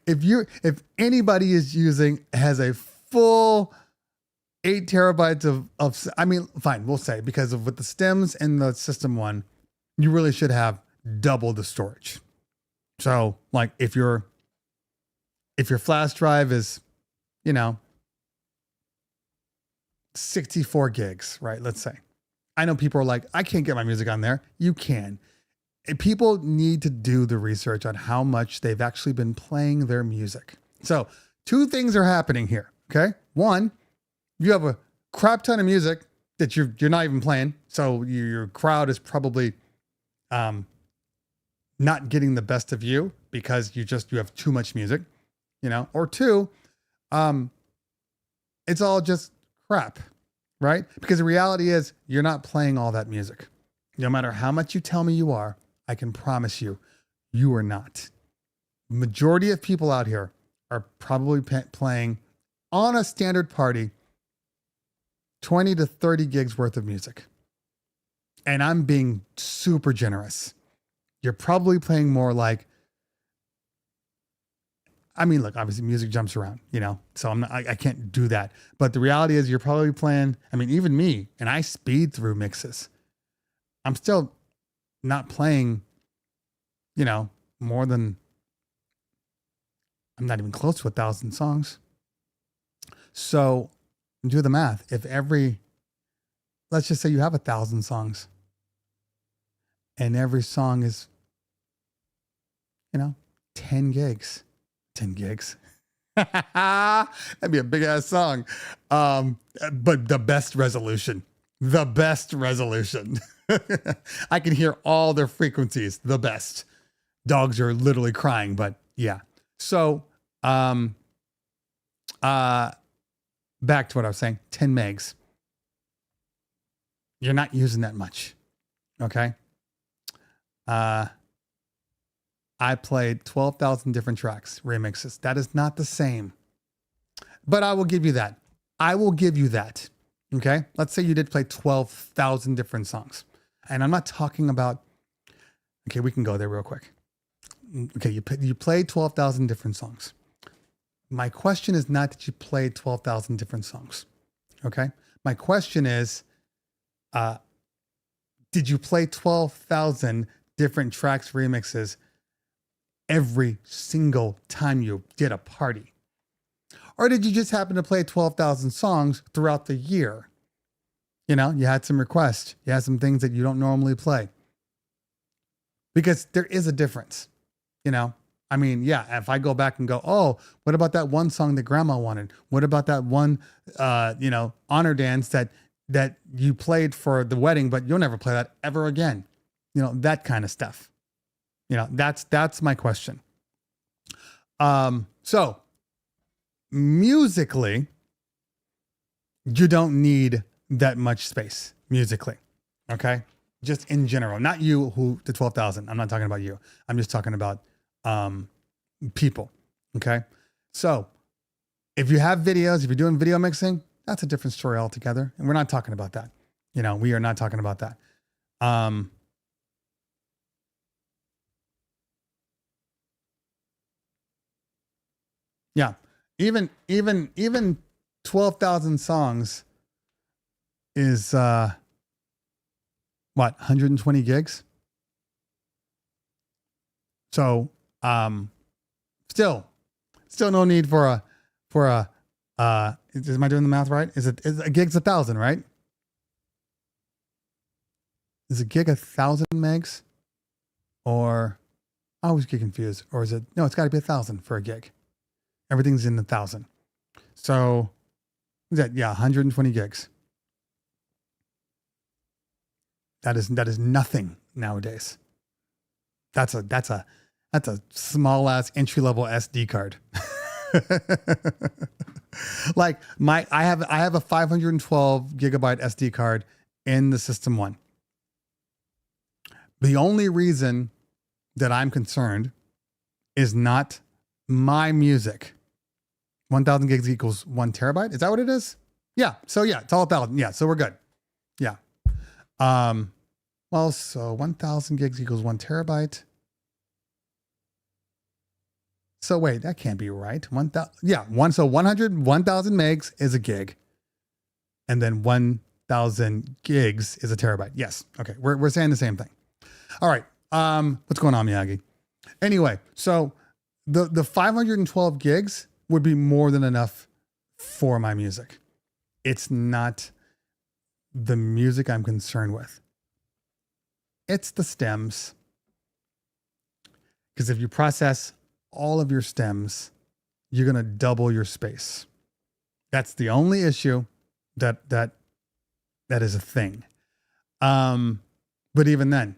If anybody has a full 8 terabytes of, I mean, fine, we'll say because of with the stems and the System 1, you really should have double the storage. So like if your flash drive is, you know, 64 gigs, right? Let's say. I know people are like, I can't get my music on there. You can. And people need to do the research on how much they've actually been playing their music. So 2 things are happening here. Okay. 1, you have a crap ton of music that you're not even playing. So your crowd is probably, not getting the best of you because you have too much music, you know, or 2, it's all just crap, right? Because the reality is you're not playing all that music. No matter how much you tell me you are, I can promise you, you are not. Majority of people out here are probably playing on a standard party 20 to 30 gigs worth of music. And I'm being super generous. You're probably playing more like, I mean, look, obviously music jumps around, you know, so I can't do that. But the reality is you're probably playing, I mean, even me, and I speed through mixes. I'm still not playing, you know, more than, I'm not even close to 1,000 songs. So do the math. Let's just say you have 1,000 songs. And every song is, you know, 10 gigs. 10 gigs. That'd be a big ass song. But the best resolution. The best resolution. I can hear all their frequencies. The best. Dogs are literally crying, but yeah. So, back to what I was saying. 10 megs. You're not using that much. Okay. I played 12,000 different tracks, remixes. That is not the same, but I will give you that. I will give you that. Okay. Let's say you did play 12,000 different songs, and I'm not talking about, okay, we can go there real quick. Okay. You played 12,000 different songs. My question is not that you played 12,000 different songs. Okay. My question is, did you play 12,000 different tracks, remixes every single time you did a party? Or did you just happen to play 12,000 songs throughout the year? You know, you had some requests. You had some things that you don't normally play. Because there is a difference, you know? I mean, yeah, if I go back and go, oh, what about that one song that grandma wanted? What about that one, honor dance that you played for the wedding, but you'll never play that ever again? that kind of stuff. That's my question. So musically, you don't need that much space musically. Okay. Just in general, not you the 12,000. I'm not talking about you. I'm just talking about, people. Okay. So if you have videos, if you're doing video mixing, that's a different story altogether. And we're not talking about that. We are not talking about that. Yeah. Even 12,000 songs is, what, 120 gigs? So, still no need for a, am I doing the math right? Is a gig's 1,000, right? Is a gig 1,000 megs? Or I always get confused. Or is it, no, it's got to be 1,000 for a gig. Everything's in 1,000. So, is that, yeah, 120 gigs. That is nothing nowadays. That's a small ass entry level SD card. Like I have a 512 gigabyte SD card in the System 1. The only reason that I'm concerned is not my music. 1,000 gigs equals 1 terabyte. Is that what it is? Yeah. So yeah, it's all 1,000. Yeah. So we're good. Yeah. Well, so 1,000 gigs equals 1 terabyte. So wait, that can't be right. 1,000. Yeah. 1,000 megs is a gig. And then 1,000 gigs is a terabyte. Yes. Okay. We're saying the same thing. All right. What's going on, Miyagi? Anyway, so the 512 gigs would be more than enough for my music. It's not the music I'm concerned with. It's the stems. Because if you process all of your stems, you're going to double your space. That's the only issue that is a thing. But even then,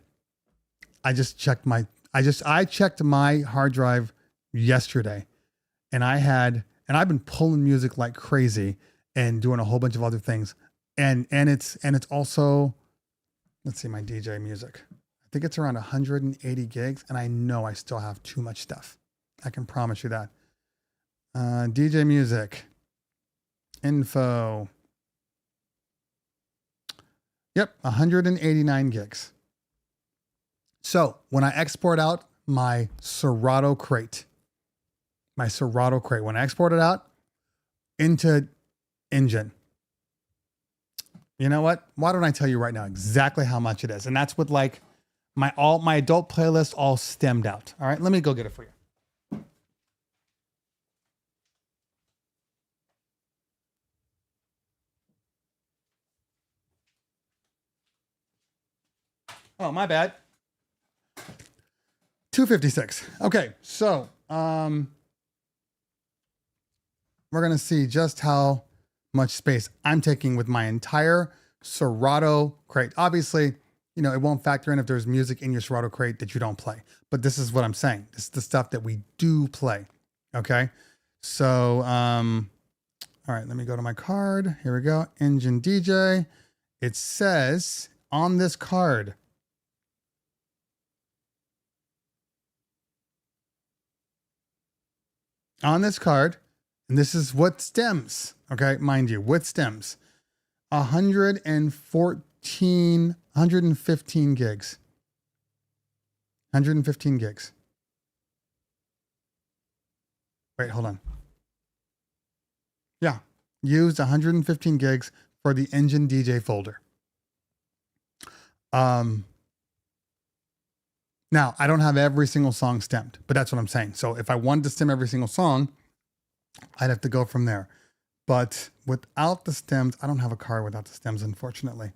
I checked my hard drive yesterday, and I've been pulling music like crazy and doing a whole bunch of other things. And it's also, let's see, my DJ music. I think it's around 180 gigs, and I know I still have too much stuff. I can promise you that. DJ music. Info. Yep, 189 gigs. So when I export out my Serato crate, when I export it out into Engine, you know what? Why don't I tell you right now exactly how much it is? And that's with like my adult playlist all stemmed out. All right, let me go get it for you. Oh, my bad. 256. Okay, so we're gonna see just how much space I'm taking with my entire Serato crate. Obviously, it won't factor in if there's music in your Serato crate that you don't play. But this is what I'm saying. This is the stuff that we do play. Okay. So, all right, let me go to my card. Here we go. Engine DJ. It says on this card, and this is what stems, okay, mind you, with stems, 115 gigs. 115 gigs. Wait, hold on. Yeah, used 115 gigs for the Engine DJ folder. Now, I don't have every single song stemmed, but that's what I'm saying. So if I wanted to stem every single song, I'd have to go from there. But without the stems, I don't have a card without the stems, unfortunately.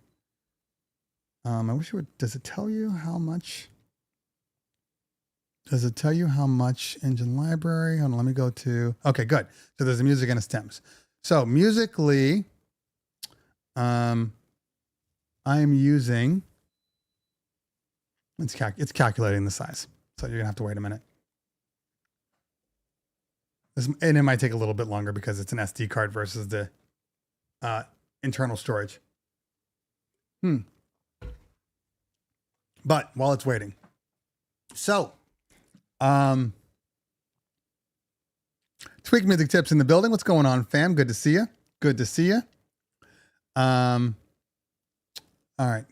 I wish it would. Does it tell you how much? Does it tell you how much Engine library? Hold on, let me go to. Okay, good. So there's the music and the stems. So musically, I am using It's calculating the size. So you're gonna have to wait a minute. And it might take a little bit longer because it's an SD card versus the internal storage. But while it's waiting. So, Tweak Music Tips in the building. What's going on, fam? Good to see you. Good to see you. All right.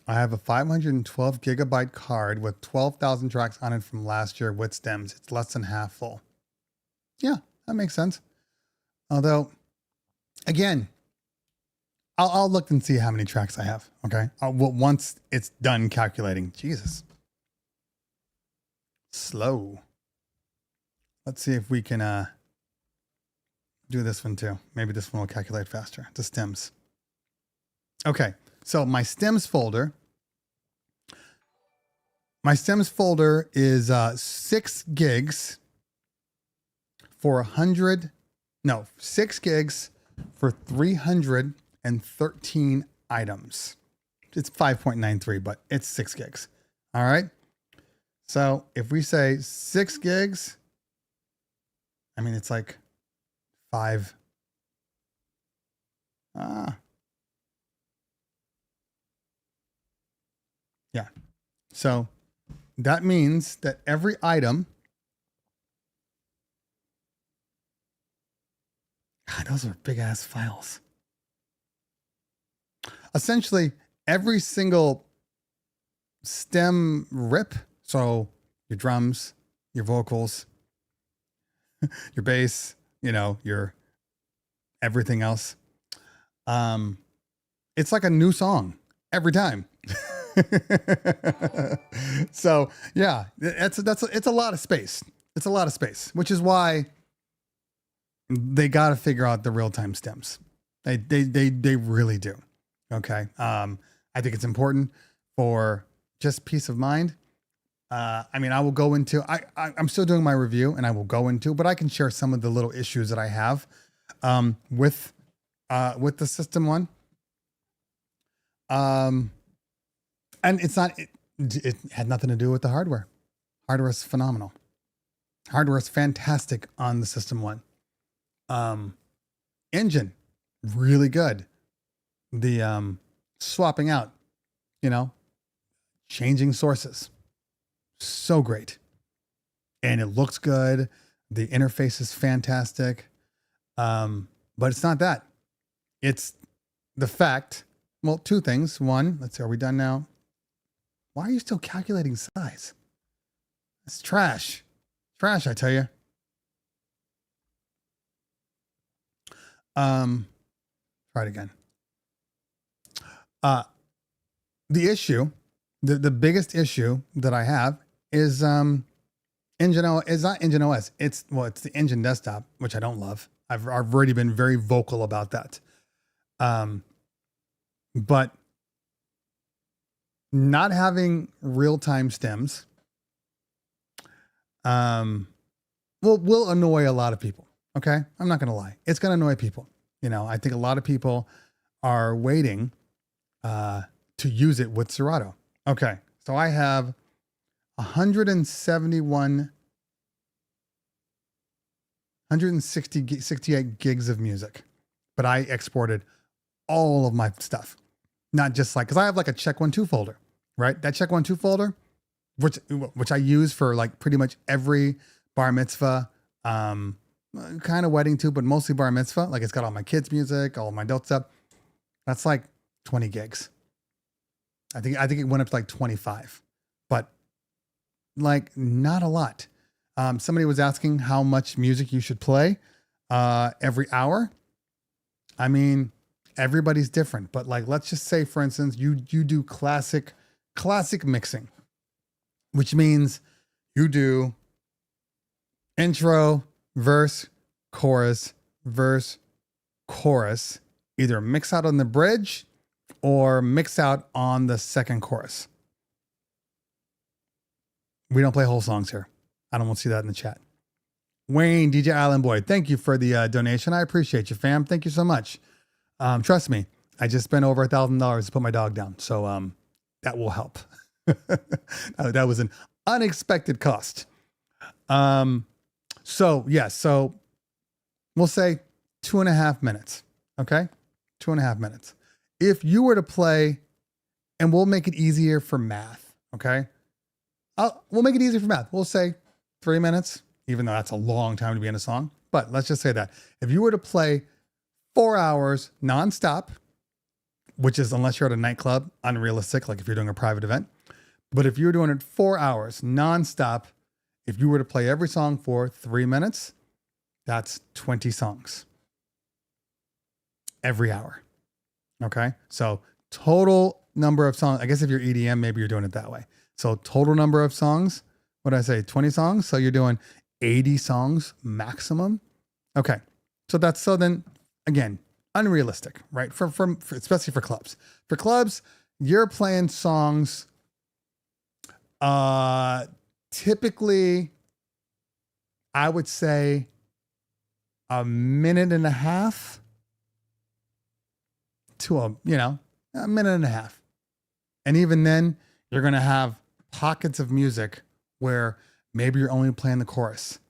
I have a 512 gigabyte card with 12,000 tracks on it from last year with stems. It's less than half full. Yeah, that makes sense. Although, again, I'll look and see how many tracks I have. Okay. Once it's done calculating. Jesus. Slow. Let's see if we can do this one too. Maybe this one will calculate faster. The stems. Okay. So my stems folder is 6 gigs for 6 gigs for 313 items. It's 5.93, but it's 6 gigs. All right. So if we say 6 gigs, I mean, it's like 5. Yeah. So that means that every item, God, those are big ass files. Essentially, every single stem rip, so your drums, your vocals, your bass, your everything else, it's like a new song every time. So yeah, it's a lot of space. It's a lot of space, which is why they got to figure out the real-time stems. They really do. Okay. I think it's important for just peace of mind. I mean, I will go into, I'm still doing my review and I will go into, but I can share some of the little issues that I have, with the system one. And it's not, it had nothing to do with the hardware. Hardware is phenomenal. Hardware is fantastic on the system one. Engine, really good. The swapping out, changing sources, so great. And it looks good. The interface is fantastic. But it's not that. It's the fact, well, 2 things. One, let's see, are we done now? Why are you still calculating size? It's trash. Trash, I tell you. Try it again. The issue, the biggest issue that I have is is not Engine OS. It's the Engine desktop, which I don't love. I've already been very vocal about that. But not having real-time stems will annoy a lot of people. Okay? I'm not going to lie. It's going to annoy people. I think a lot of people are waiting to use it with Serato. Okay. So I have 168 gigs of music, but I exported all of my stuff. Not just because I have like a check 1-2 folder, right? That check 1-2 folder, which I use for like pretty much every bar mitzvah, kind of wedding too, but mostly bar mitzvah. Like it's got all my kids' music, all my adult stuff. That's like 20 gigs. I think it went up to like 25, but like not a lot. Somebody was asking how much music you should play every hour. I mean, everybody's different, but like, let's just say, for instance, you do classic mixing, which means you do intro, verse, chorus, either mix out on the bridge or mix out on the second chorus. We don't play whole songs here. I don't want to see that in the chat. Wayne, DJ Island Boy, thank you for the donation. I appreciate you, fam. Thank you so much. Trust me, I just spent over $1,000 to put my dog down. So that will help. That was an unexpected cost. So yeah, so we'll say 2.5 minutes. Okay. 2.5 minutes. If you were to play, and we'll make it easier for math. Okay. We'll make it easier for math. We'll say 3 minutes, even though that's a long time to be in a song. But let's just say that if you were to play 4 hours nonstop, which is, unless you're at a nightclub, unrealistic, like if you're doing a private event. But if you're doing it 4 hours nonstop, if you were to play every song for 3 minutes, that's 20 songs every hour. Okay. So total number of songs, I guess if you're EDM, maybe you're doing it that way. So total number of songs, what did I say? 20 songs. So you're doing 80 songs maximum. Okay. So then again, unrealistic, right? For especially for clubs. For clubs, you're playing songs typically, I would say a minute and a half to a minute and a half. And even then, you're going to have pockets of music where maybe you're only playing the chorus.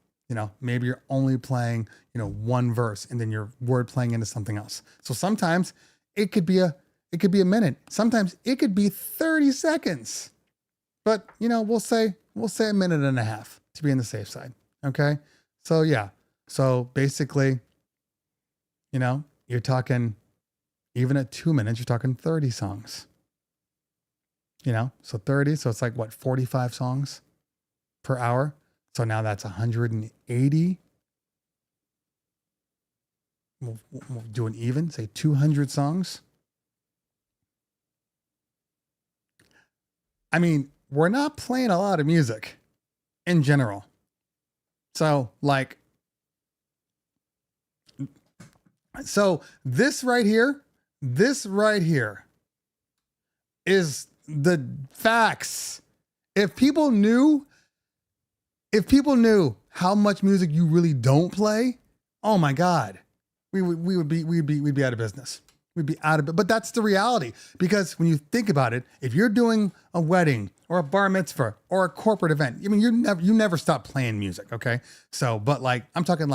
Maybe you're only playing, one verse, and then you're word playing into something else. So sometimes it could be a minute. Sometimes it could be 30 seconds. But, we'll say a minute and a half to be on the safe side. Okay. So yeah. So basically, you're talking, even at 2 minutes, you're talking 30 songs. So 30. So it's like 45 songs per hour. So now that's 180. We'll do an even, say 200 songs. I mean, we're not playing a lot of music in general. So this right here is the facts. If people knew how much music you really don't play, oh my God, we'd be out of business. We'd be out of it. But that's the reality, because when you think about it, if you're doing a wedding or a bar mitzvah or a corporate event, I mean, you never stop playing music. Okay. So, but I'm talking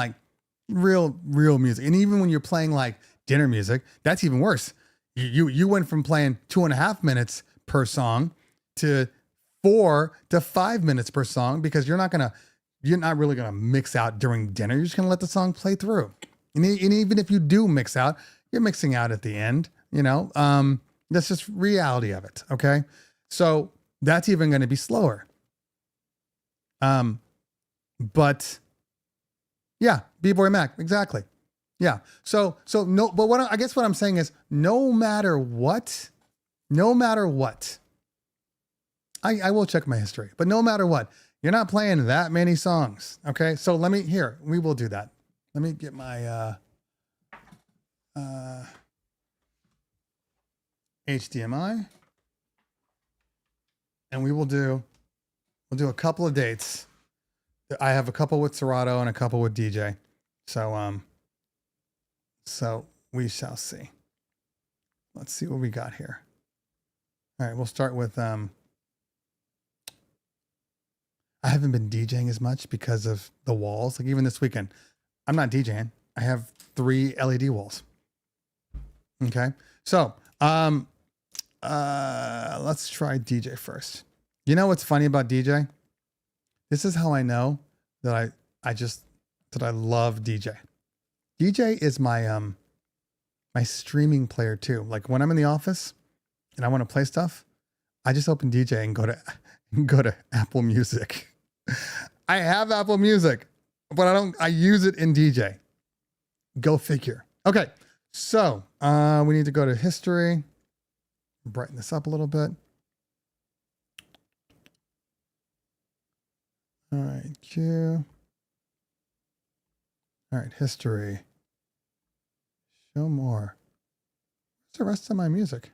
real music. And even when you're playing dinner music, that's even worse. You went from playing 2.5 minutes per song to 4 to 5 minutes per song, because you're not really gonna mix out during dinner. You're just gonna let the song play through. And even if you do mix out, you're mixing out at the end. That's just reality of it. Okay, so that's even going to be slower. But yeah, B-Boy Mac, exactly. Yeah. So no, but I guess what I'm saying is, no matter what, I will check my history, but no matter what, you're not playing that many songs. Okay. So we will do that. Let me get my, HDMI, and we'll do a couple of dates. I have a couple with Serato and a couple with DJ. So we shall see. Let's see what we got here. All right, we'll start with I haven't been DJing as much because of the walls. Like even this weekend, I'm not DJing. I have 3 LED walls. Okay. So, let's try DJ first. You know what's funny about DJ? This is how I know that I love DJ. DJ is my my streaming player too. Like when I'm in the office and I want to play stuff, I just open DJ and go to Apple Music. I have Apple Music, but I use it in DJ. Go figure. Okay. So, we need to go to history, brighten this up a little bit. All right, Q. All right, history. Show more. Where's the rest of my music?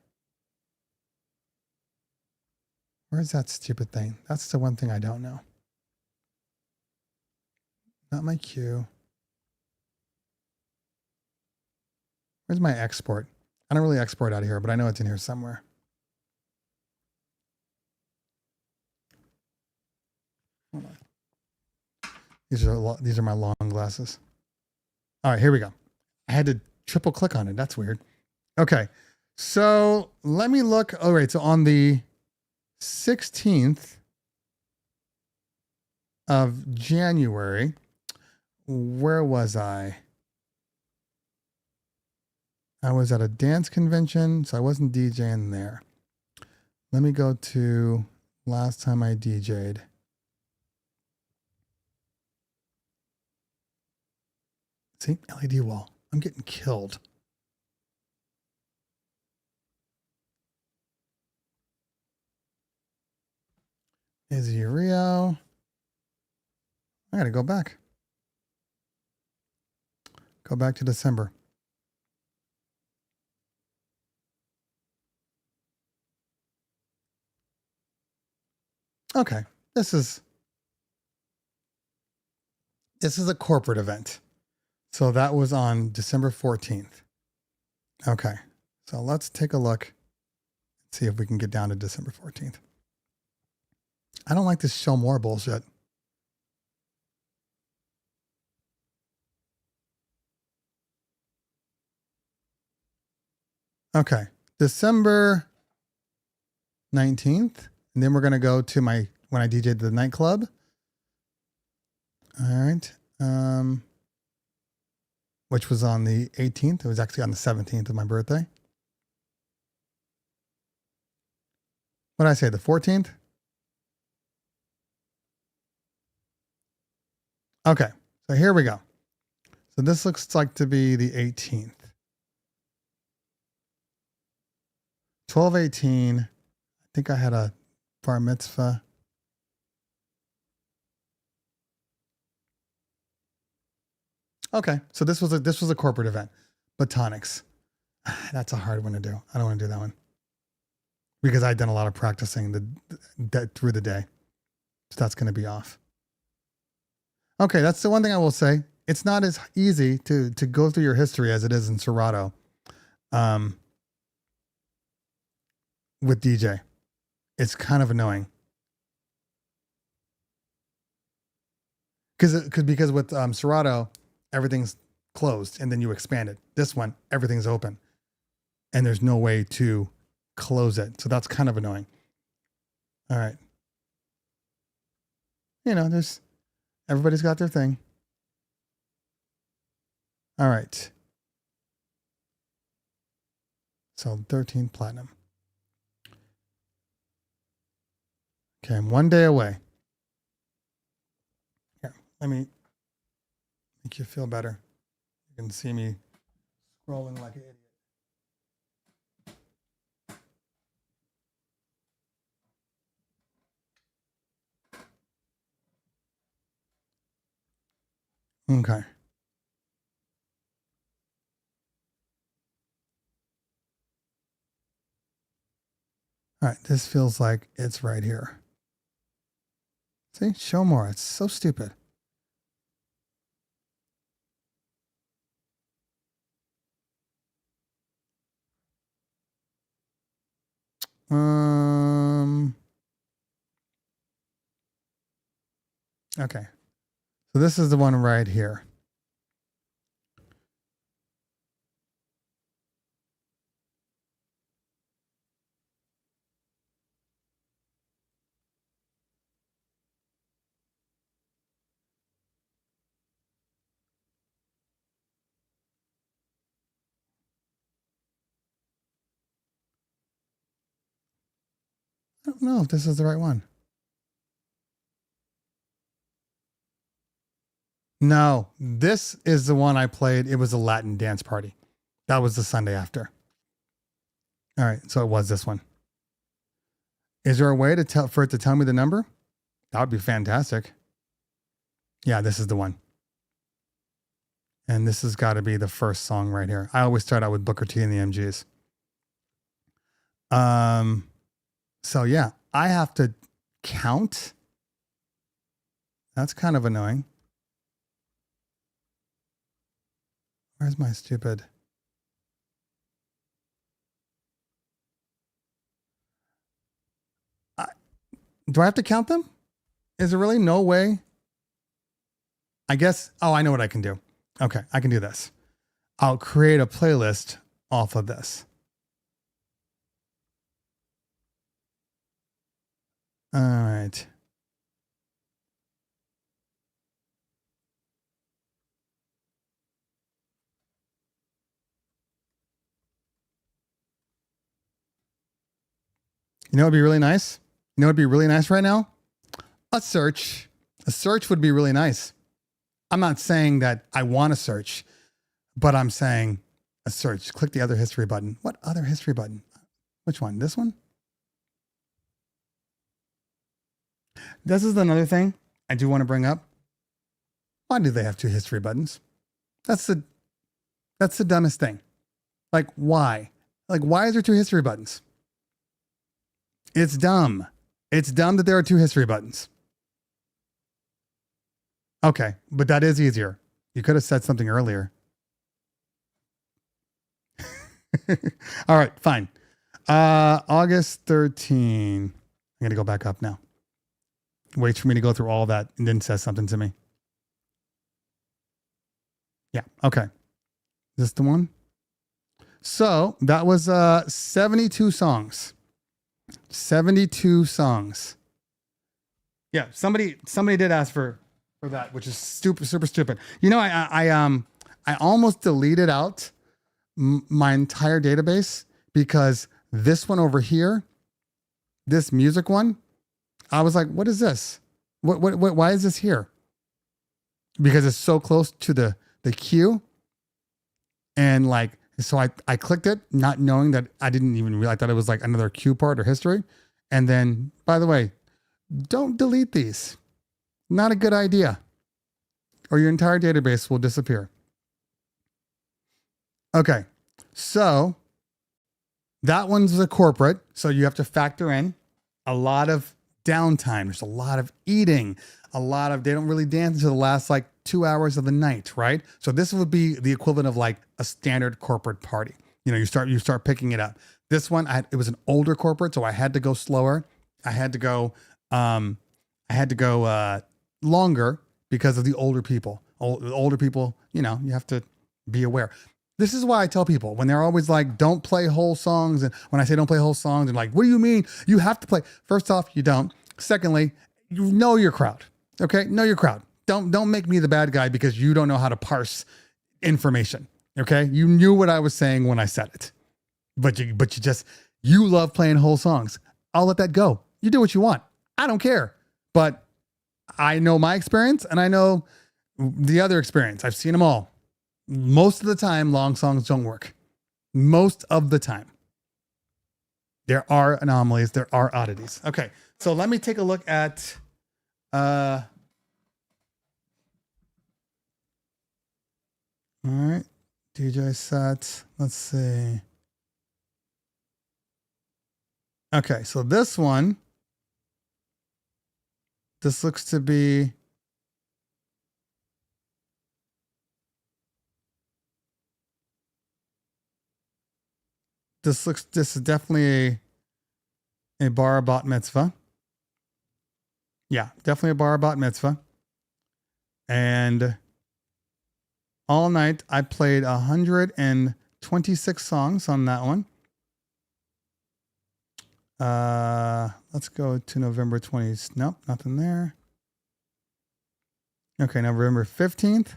Where's that stupid thing? That's the one thing I don't know. Not my Q. Where's my export? I don't really export out of here, but I know it's in here somewhere. Hold on. These are my long glasses. All right, here we go. I had to triple click on it. That's weird. Okay. So let me look. All right. So on the 16th of January, where was I? I was at a dance convention, so I wasn't DJing there. Let me go to last time I DJ'd. See, LED wall. I'm getting killed. Izzy Rio. I gotta go back. Go back to December. Okay, this is a corporate event. So that was on December 14th. Okay, so let's take a look. See if we can get down to December 14th. I don't like this show more bullshit. Okay, December 19th. And then we're going to go to when I DJ'd the nightclub. All right. Which was on the 18th. It was actually on the 17th of my birthday. What did I say? The 14th? Okay. So here we go. So this looks like to be the 18th. 12/18. I think I had a bar mitzvah. Okay, so this was a corporate event. Botonics. That's a hard one to do. I don't want to do that one because I'd done a lot of practicing through the day, so that's going to be off. Okay, that's the one thing I will say. It's not as easy to go through your history as it is in Serato, with DJ. It's kind of annoying because with Serato, everything's closed and then you expand it. This one, everything's open and there's no way to close it. So that's kind of annoying. All right. You know, everybody's got their thing. All right. So 13 platinum. Okay, I'm 1 day away. Here, let me make you feel better. You can see me scrolling like an idiot. Okay. All right, this feels like it's right here. See, show more. It's so stupid. Okay. So this is the one right here. I don't know if this is the right one. No, this is the one I played. It was a Latin dance party. That was the Sunday after. All right, so it was this one. Is there a way for it to tell me the number? That would be fantastic. Yeah, this is the one. And this has got to be the first song right here. I always start out with Booker T and the MGs. So yeah, I have to count. That's kind of annoying. Where's my stupid? Do I have to count them? Is there really no way? I guess. Oh, I know what I can do. Okay, I can do this. I'll create a playlist off of this. All right. You know what'd be really nice? You know what'd be really nice right now? A search. A search would be really nice. I'm not saying that I want to search, but I'm saying a search. Click the other history button. What other history button? Which one? This one? This is another thing I do want to bring up. Why do they have two history buttons? That's the dumbest thing. Like why? Like why is there two history buttons? It's dumb. It's dumb that there are two history buttons. Okay, but that is easier. You could have said something earlier. All right, fine. August 13. I'm going to go back up now. Waits for me to go through all that and then says something to me. Yeah, okay. Is this the one? So that was 72 songs. 72 songs. Yeah, somebody did ask for that, which is super stupid. You know, I almost deleted out my entire database because this one over here, this music one, I was like, what is this? What why is this here? Because it's so close to the queue. And like, so I clicked it, not knowing that I didn't even realize. I thought it was like another queue part or history. And then, by the way, don't delete these. Not a good idea. Or your entire database will disappear. Okay. So that one's a corporate. So you have to factor in a lot of downtime. There's a lot of eating, they don't really dance until the last like 2 hours of the night, right? So this would be the equivalent of like a standard corporate party. You know, you start picking it up. This one, it was an older corporate, so I had to go slower. I had to go longer because of the older people. Older people, you know, you have to be aware. This is why I tell people when they're always like, don't play whole songs. And when I say don't play whole songs, they're like, what do you mean? You have to play. First off, you don't. Secondly, you know your crowd. Okay? Know your crowd. Don't make me the bad guy because you don't know how to parse information. Okay? You knew what I was saying when I said it. But you love playing whole songs. I'll let that go. You do what you want. I don't care. But I know my experience and I know the other experience. I've seen them all. Most of the time, long songs don't work. Most of the time. There are anomalies. There are oddities. Okay. So let me take a look at, all right. DJ sets. Let's see. Okay. So this one, this looks to be, this is definitely a bar bat mitzvah. Yeah, definitely a bar bat mitzvah. And all night I played 126 songs on that one. Let's go to November 20th. Nope, nothing there. Okay, November 15th.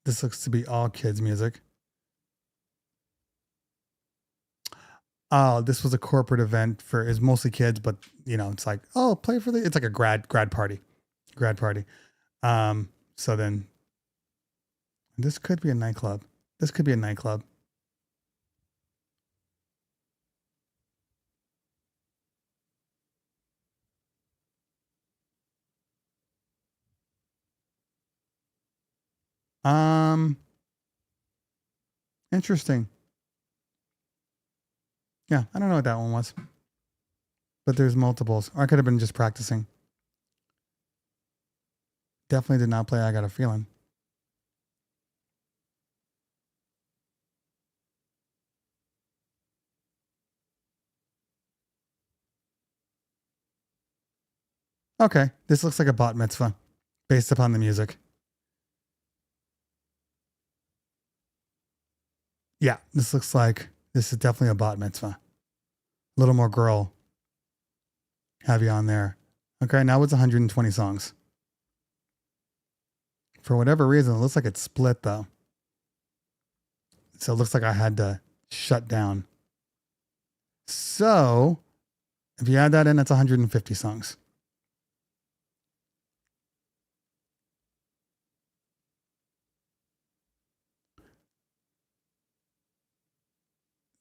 This looks to be all kids music. Oh, this was a corporate event it's mostly kids, but you know, it's like, oh, play for it's like a grad party. So then this could be a nightclub. Interesting. Yeah, I don't know what that one was. But there's multiples. Or I could have been just practicing. Definitely did not play I Got a Feeling. Okay, this looks like a bat mitzvah based upon the music. Yeah, this looks like this is definitely a bat mitzvah. A little more girl heavy on there. Okay, now it's 120 songs. For whatever reason, it looks like it's split though. So it looks like I had to shut down. So if you add that in, it's 150 songs.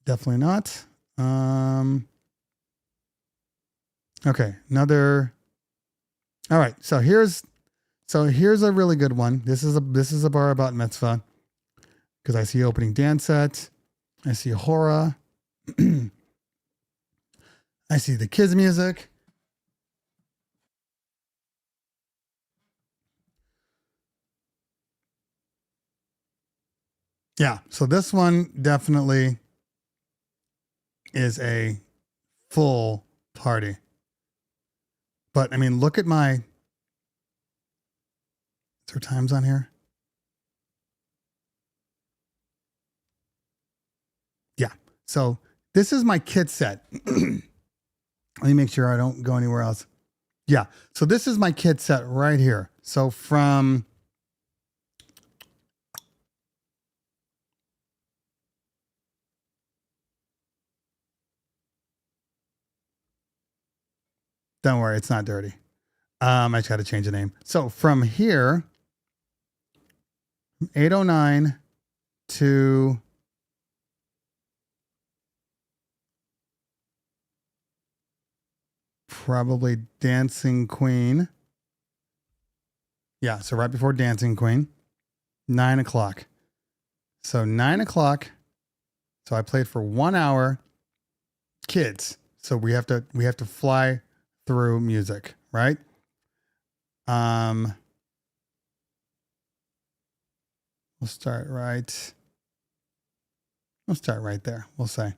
Definitely not. Okay, another. All right, so here's a really good one. This is a bar about mitzvah because I see opening dance set, I see horror, I see the kids music. Yeah, so this one definitely is a full party. But I mean, look at my. Is there times on here? Yeah. So this is my kit set. Let me make sure I don't go anywhere else. Yeah. So this is my kit set right here. So from don't worry, it's not dirty. I just got to change the name. So from here, 809 to probably Dancing Queen. Yeah, so right before Dancing Queen, 9 o'clock. So 9 o'clock. So I played for 1 hour. Kids. So we have to fly through music, right? We'll start right. We'll start right there. We'll say.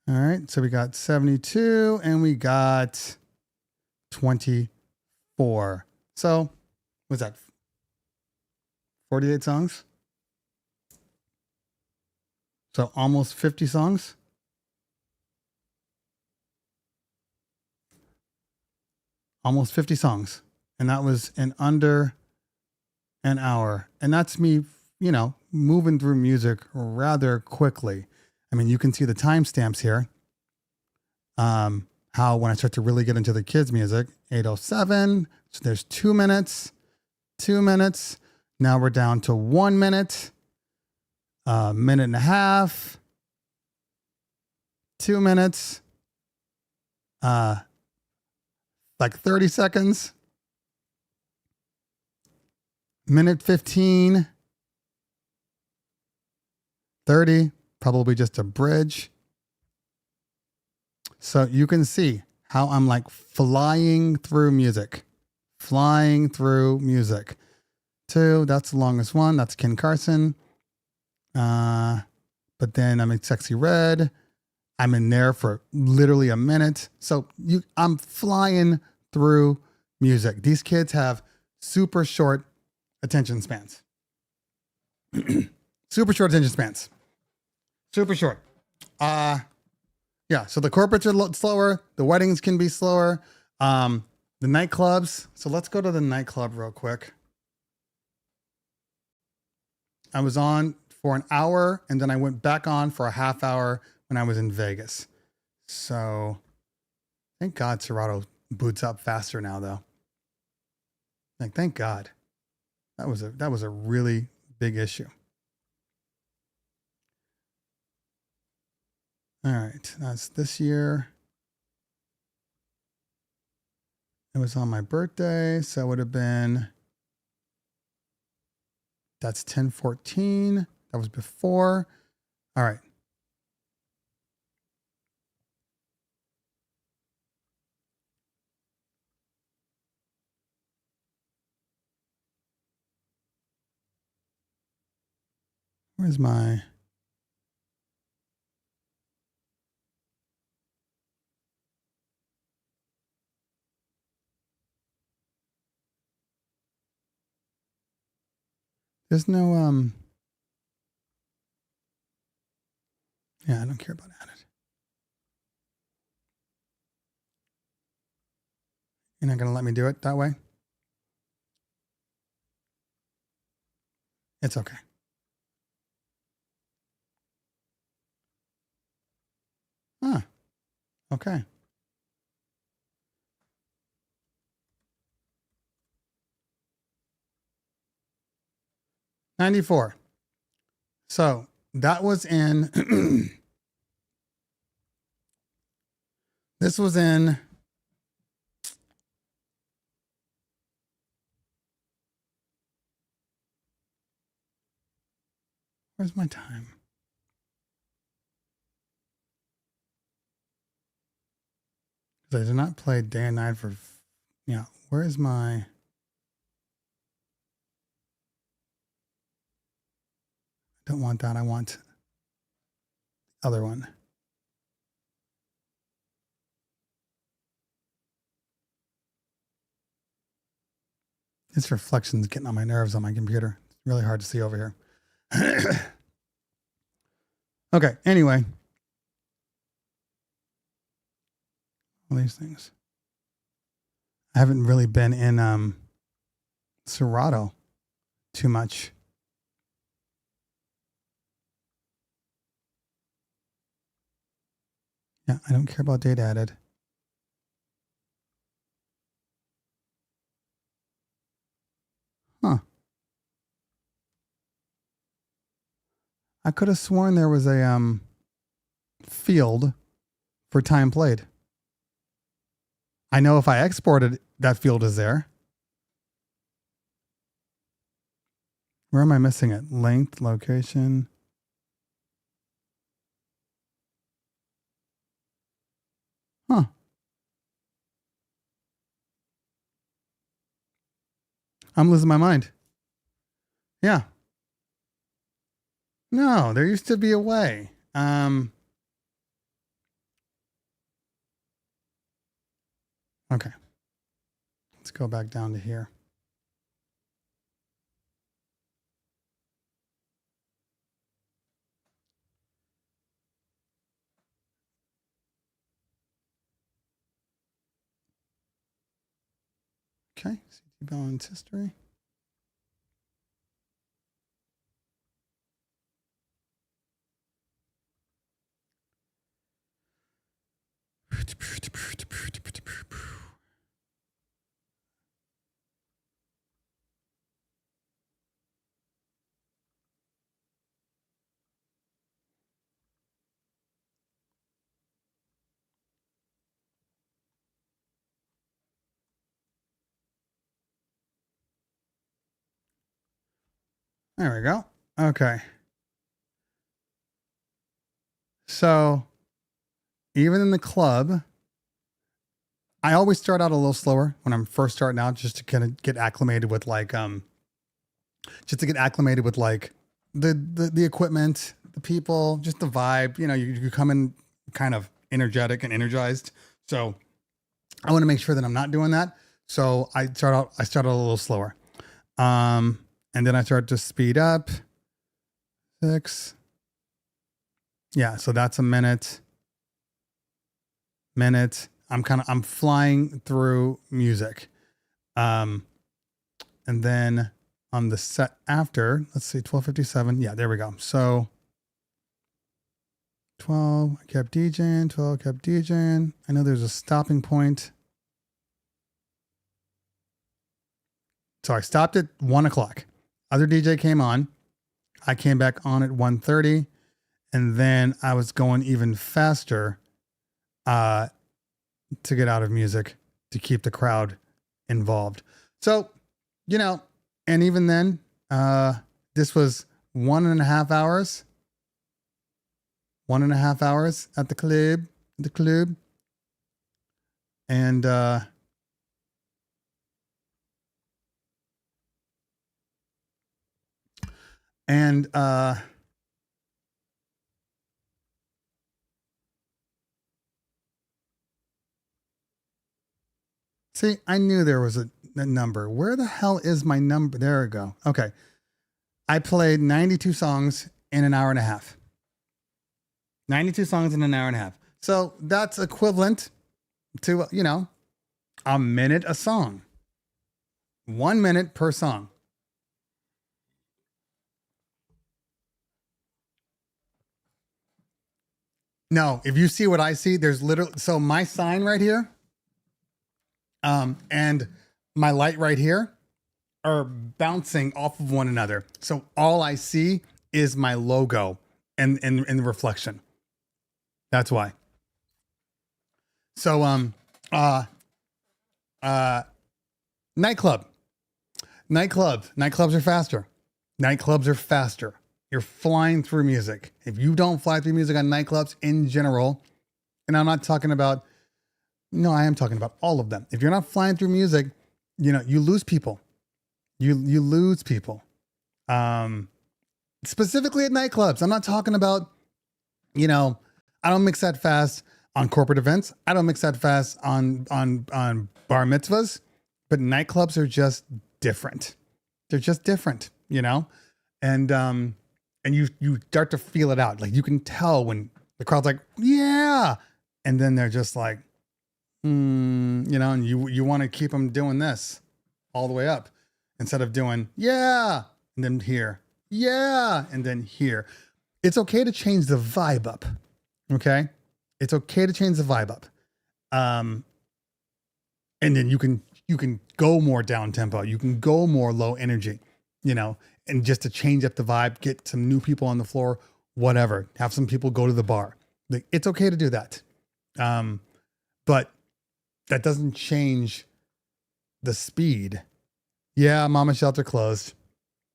All right. So we got 72 and we got 24. So what's that? 48 songs? So almost 50 songs? Almost 50 songs. And that was in under an hour. And that's me, moving through music rather quickly. I mean, you can see the timestamps here. How when I start to really get into the kids' music, 8:07. So there's 2 minutes, 2 minutes. Now we're down to 1 minute, a minute and a half, 2 minutes, like 30 seconds, minute 15, 30, probably just a bridge. So you can see how I'm like flying through music. 2, that's the longest one. That's Ken Carson. But then I'm in Sexy Red. I'm in there for literally a minute. So I'm flying through music. These kids have super short attention spans. Super short attention spans. Super short. Yeah, so the corporates are slower. The weddings can be slower. The nightclubs. So let's go to the nightclub real quick. I was on for an hour and then I went back on for a half hour when I was in Vegas. So thank God Serato boots up faster now though. Like thank God. That was a really big issue. All right, that's this year. It was on my birthday, so it would have been, that's 10/14. That was before. All right. Where's my, There's no, yeah, I don't care about added. You're not going to let me do it that way? It's okay. Huh. Okay. '94. So that was in, this was in, where's my time? Because I did not play day and night for, yeah, where is my, don't want that. I want the other one. This reflection's getting on my nerves on my computer. It's really hard to see over here. Okay, anyway. All these things. I haven't really been in Serato too much. Yeah, I don't care about date added. Huh. I could have sworn there was a field for time played. I know if I exported, that field is there. Where am I missing it? Length, location. Huh. I'm losing my mind. Yeah. No, there used to be a way. Okay. Let's go back down to here. Okay. CT balance history. There we go. Okay. So even in the club, I always start out a little slower when I'm first starting out, just to kind of get acclimated with like the equipment, the people, just the vibe. You know, you come in kind of energetic and energized. So I want to make sure that I'm not doing that. So I start out a little slower. And then I start to speed up. 6. Yeah, so that's a minute. I'm flying through music. And then on the set after, let's see, 12:57. Yeah, there we go. So 12, I kept DJing, 12, kept DJing. I know there's a stopping point. So I stopped at 1:00. Other DJ came on. I came back on at 1:30, and then I was going even faster to get out of music to keep the crowd involved. So, you know, and even then, this was 1.5 hours. 1.5 hours at the club. And see, I knew there was a number. Where the hell is my number? There we go. Okay. I played 92 songs in an hour and a half. 92 songs in an hour and a half. So that's equivalent to, a minute a song. 1 minute per song. No, if you see what I see, there's literally, so my sign right here, and my light right here are bouncing off of one another. So all I see is my logo and the reflection. That's why. So uh nightclub. Nightclubs are faster. Nightclubs are faster. You're flying through music. If you don't fly through music on nightclubs in general, and I'm not talking about, no, I am talking about all of them. If you're not flying through music, you lose people. You lose people. Specifically at nightclubs. I'm not talking about, I don't mix that fast on corporate events. I don't mix that fast on bar mitzvahs, but nightclubs are just different. They're just different, and you start to feel it out. Like you can tell when the crowd's like, yeah. And then they're just like, and you want to keep them doing this all the way up instead of doing, yeah. And then here, yeah. And then here. It's okay to change the vibe up. Okay. It's okay to change the vibe up. And then you can go more down tempo. You can go more low energy, and just to change up the vibe, get some new people on the floor, whatever, have some people go to the bar. Like, it's okay to do that. But that doesn't change the speed. Yeah. Mama Shelter closed.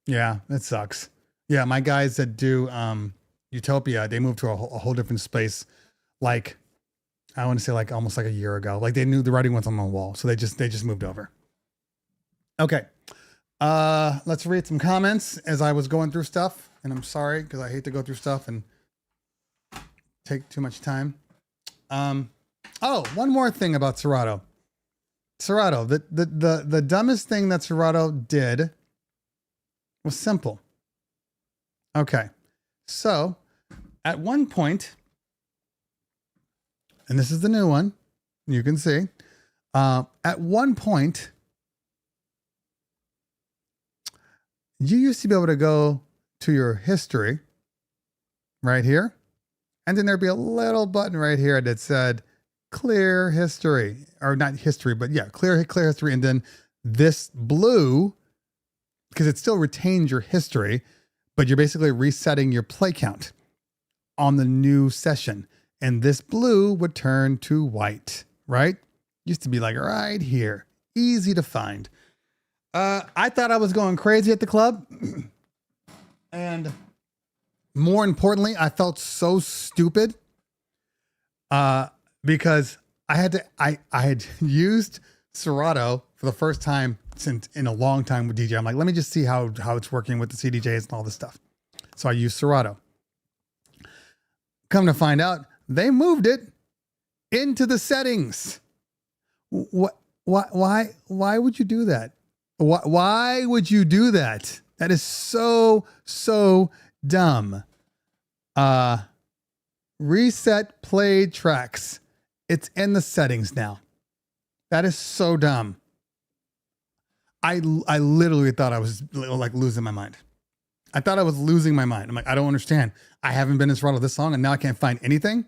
Yeah. It sucks. Yeah. My guys that do, Utopia, they moved to a whole different space. Like, I want to say like almost like a year ago. Like they knew the writing was on the wall. So they just moved over. Okay. Let's read some comments as I was going through stuff. And I'm sorry because I hate to go through stuff and take too much time. One more thing about Serato. Serato, the dumbest thing that Serato did was simple. Okay. So at one point, and this is the new one, you can see, at one point, you used to be able to go to your history right here. And then there'd be a little button right here that said clear history, or not history, but yeah, clear history. And then this blue, because it still retains your history, but you're basically resetting your play count on the new session. And this blue would turn to white, right? Used to be like right here, easy to find. I thought I was going crazy at the club. And more importantly, I felt so stupid because I had used Serato for the first time since in a long time with DJ. I'm like, let me just see how it's working with the CDJs and all this stuff. So I used Serato. Come to find out, they moved it into the settings. Why would you do that? Why would you do that? That is so dumb. Reset played tracks. It's in the settings now. That is so dumb. I literally thought I was like losing my mind. I thought I was losing my mind. I'm like, I don't understand. I haven't been in Serato this long and now I can't find anything.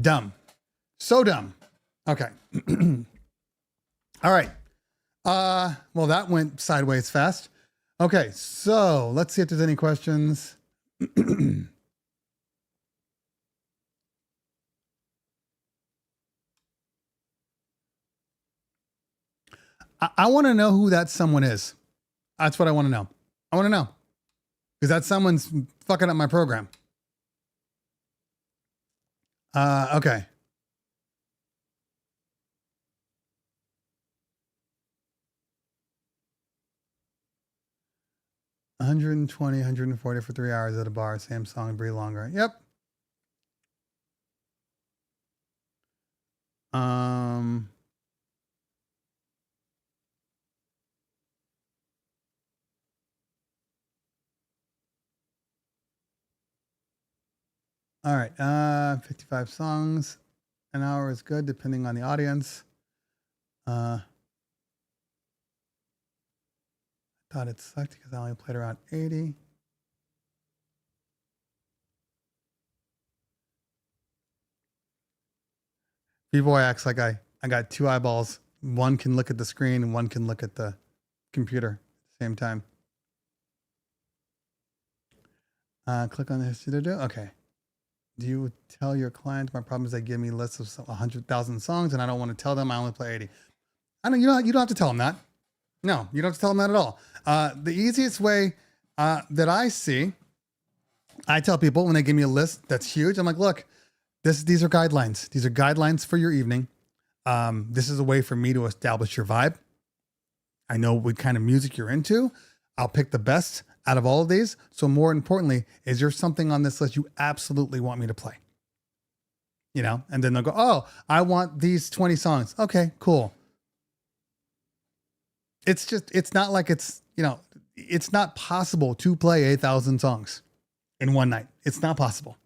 Dumb. So dumb. Okay. All right. Well, that went sideways fast. Okay, so let's see if there's any questions. I want to know who that someone is. That's what I want to know. I want to know. Because that someone's fucking up my program. Okay. $120, $140 for 3 hours at a bar. Same song, breathe longer. Yep. All right. 55 songs. An hour is good, depending on the audience. Thought it sucked because I only played around 80. B-Boy acts like I got two eyeballs. One can look at the screen and one can look at the computer at the same time. Click on this. Okay. Do you tell your client my problem is they give me lists of 100,000 songs and I don't want to tell them I only play 80? I know you don't have to tell them that. No, you don't have to tell them that at all. The easiest way that I see, I tell people when they give me a list that's huge, I'm like, look, these are guidelines. These are guidelines for your evening. This is a way for me to establish your vibe. I know what kind of music you're into. I'll pick the best out of all of these. So more importantly, is there something on this list you absolutely want me to play? You know, and then they'll go, oh, I want these 20 songs. Okay, cool. It's not like it's not possible to play 8,000 songs in one night. It's not possible.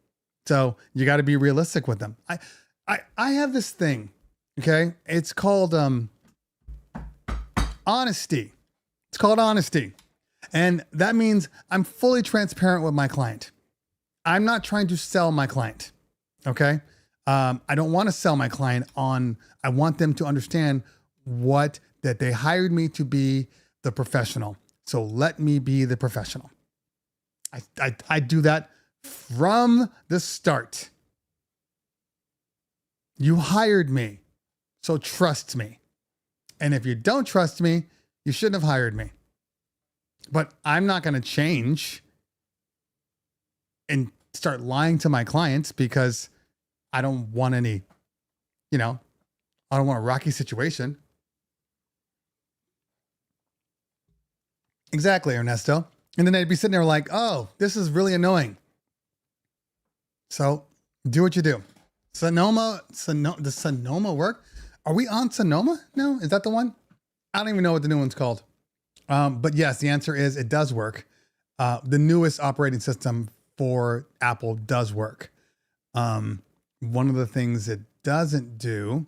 So you got to be realistic with them. I have this thing. Okay. It's called, honesty. It's called honesty. And that means I'm fully transparent with my client. I'm not trying to sell my client. Okay. I don't want to sell my client I want them to understand that they hired me to be the professional. So let me be the professional. I do that from the start. You hired me, so trust me. And if you don't trust me, you shouldn't have hired me. But I'm not going to change and start lying to my clients because I don't want any, I don't want a rocky situation. Exactly, Ernesto. And then they'd be sitting there like, oh, this is really annoying. So do what you do. Sonoma, does Sonoma work? Are we on Sonoma? No, is that the one? I don't even know what the new one's called. But yes, the answer is it does work. The newest operating system for Apple does work. One of the things it doesn't do,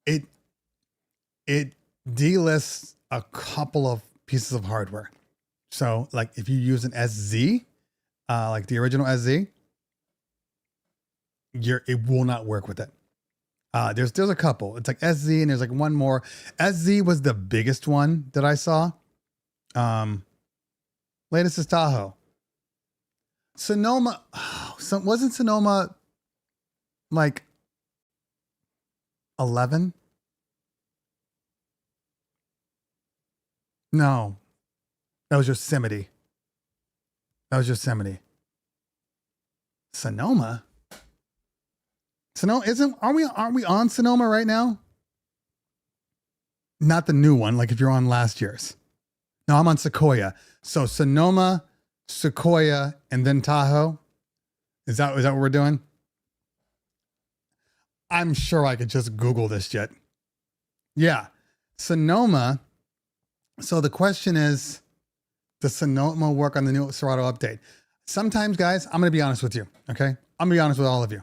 it delists a couple of pieces of hardware. So like if you use an SZ, like the original SZ, it will not work with it. There's a couple. It's like SZ and there's like one more. SZ was the biggest one that I saw. Latest is Tahoe. Sonoma, wasn't Sonoma like 11? No, that was Yosemite. Sonoma? Sonoma aren't we on Sonoma right now? Not the new one, like if you're on last year's. No, I'm on Sequoia. So Sonoma, Sequoia, and then Tahoe. Is that what we're doing? I'm sure I could just Google this shit. Yeah. Sonoma. So the question is, does Sonoma work on the new Serato update? Sometimes, guys, I'm going to be honest with you. Okay. I'm going to be honest with all of you.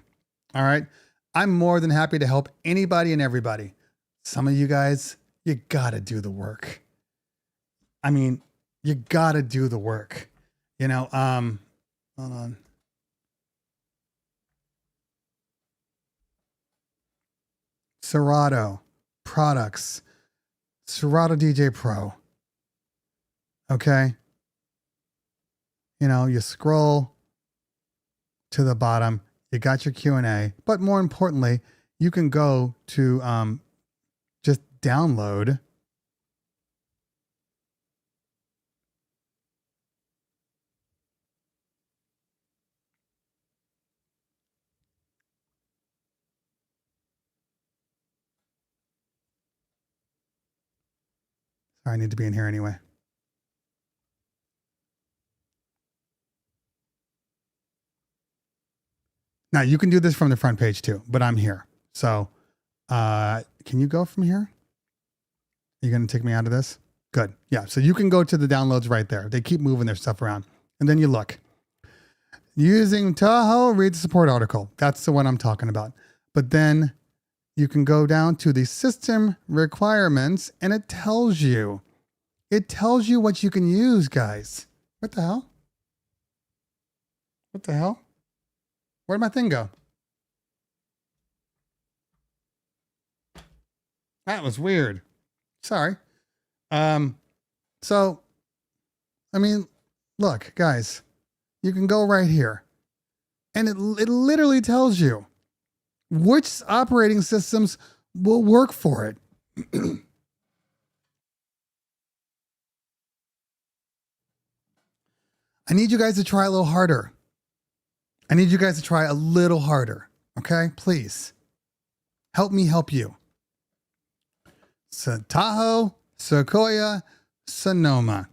All right. I'm more than happy to help anybody and everybody. Some of you guys, you got to do the work. I mean, you got to do the work. Hold on. Serato products, Serato DJ Pro. Okay. You scroll to the bottom, you got your Q&A, but more importantly, you can go to just download I need to be in here anyway. Now you can do this from the front page too, but I'm here. So can you go from here? You're going to take me out of this? Good. Yeah. So you can go to the downloads right there. They keep moving their stuff around. And then you look. Using Tahoe, read the support article. That's the one I'm talking about. But then you can go down to the system requirements and it tells you. It tells you what you can use, guys. What the hell? What the hell? Where'd my thing go? That was weird. Sorry. So, I mean, look, guys, you can go right here and it literally tells you which operating systems will work for it. I need you guys to try a little harder. I need you guys to try a little harder. Okay, please. Help me help you. So Tahoe, Sequoia, Sonoma.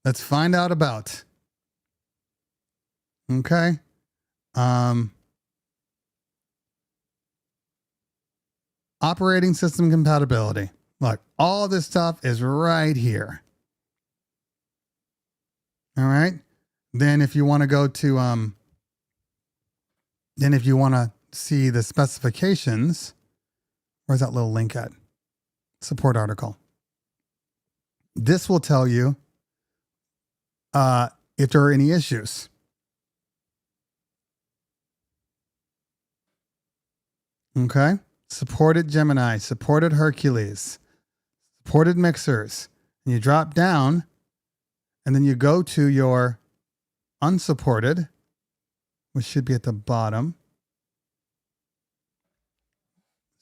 Let's find out about. Okay. Operating system compatibility. Look, all this stuff is right here. All right. Then if you want to go to, then if you want to see the specifications, where's that little link at? Support article. This will tell you if there are any issues. Okay. Supported Gemini, supported Hercules, supported mixers. And you drop down and then you go to your unsupported, which should be at the bottom.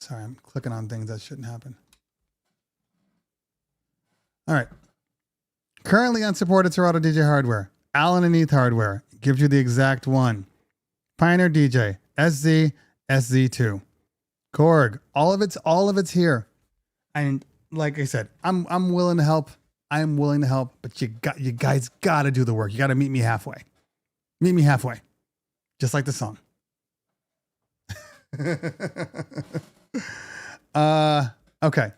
Sorry, I'm clicking on things that shouldn't happen. All right. Currently unsupported Serato DJ hardware. Allen and Heath hardware gives you the exact one. Pioneer DJ, SZ, SZ2. Korg, all of it's here. And like I said, I'm willing to help. I'm willing to help, but you guys got to do the work. You got to meet me halfway. Meet me halfway. Just like the song. Okay.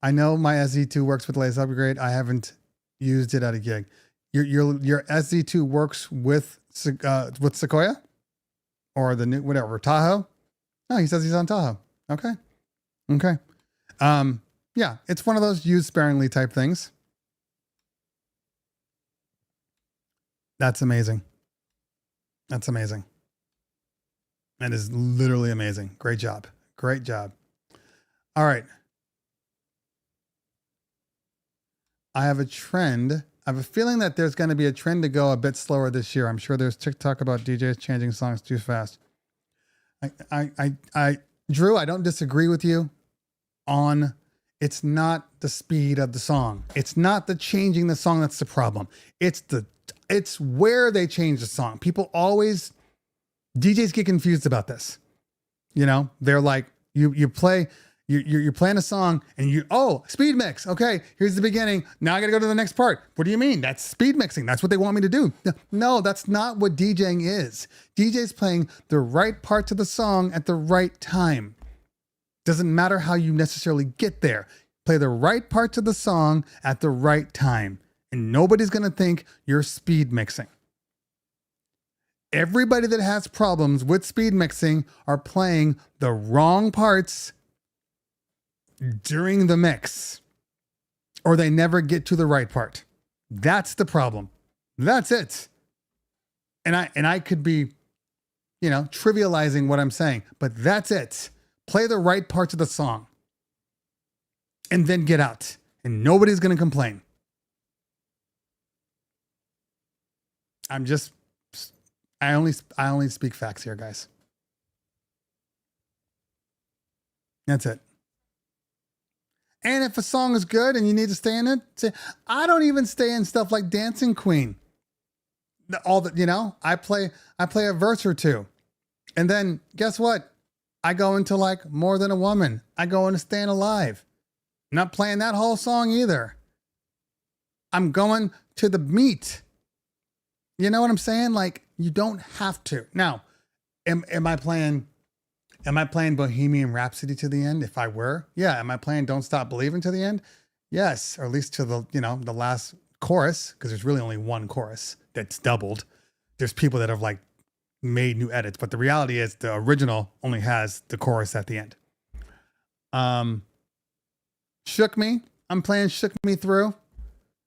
I know my SZ2 works with the latest upgrade. I haven't used it at a gig. Your SZ2 works with Sequoia or the new whatever Tahoe. No, he says he's on Tahoe. Okay. Yeah, it's one of those use sparingly type things. That's amazing. That's amazing. That is literally amazing. Great job. Great job. All right. I have a trend. I have a feeling that there's going to be a trend to go a bit slower this year. I'm sure there's TikTok about DJs changing songs too fast. Drew, I don't disagree with you on it's not the speed of the song. It's not the changing the song that's the problem. It's where they change the song. People always, DJs get confused about this. You know, they're like, you're playing a song and speed mix. Okay, here's the beginning. Now I got to go to the next part. What do you mean? That's speed mixing. That's what they want me to do. No, that's not what DJing is. DJ's playing the right parts of the song at the right time. Doesn't matter how you necessarily get there. Play the right parts of the song at the right time. And nobody's going to think you're speed mixing. Everybody that has problems with speed mixing are playing the wrong parts during the mix, or they never get to the right part. That's the problem. That's it. And I could be, trivializing what I'm saying, but that's it. Play the right parts of the song and then get out, and nobody's going to complain. I only speak facts here, guys. That's it. And if a song is good and you need to stay in it, I don't even stay in stuff like Dancing Queen. I play a verse or two. And then guess what? I go into like More Than a Woman. I go into Staying Alive. Not playing that whole song either. I'm going to the meat. You know what I'm saying? Like, you don't have to. Now, am I playing Bohemian Rhapsody to the end? If I were, yeah. Am I playing Don't Stop Believing to the end? Yes, or at least to the last chorus, because there's really only one chorus that's doubled. there's people that have like made new edits, but the reality is the original only has the chorus at the end. Shook Me. I'm playing Shook Me Through.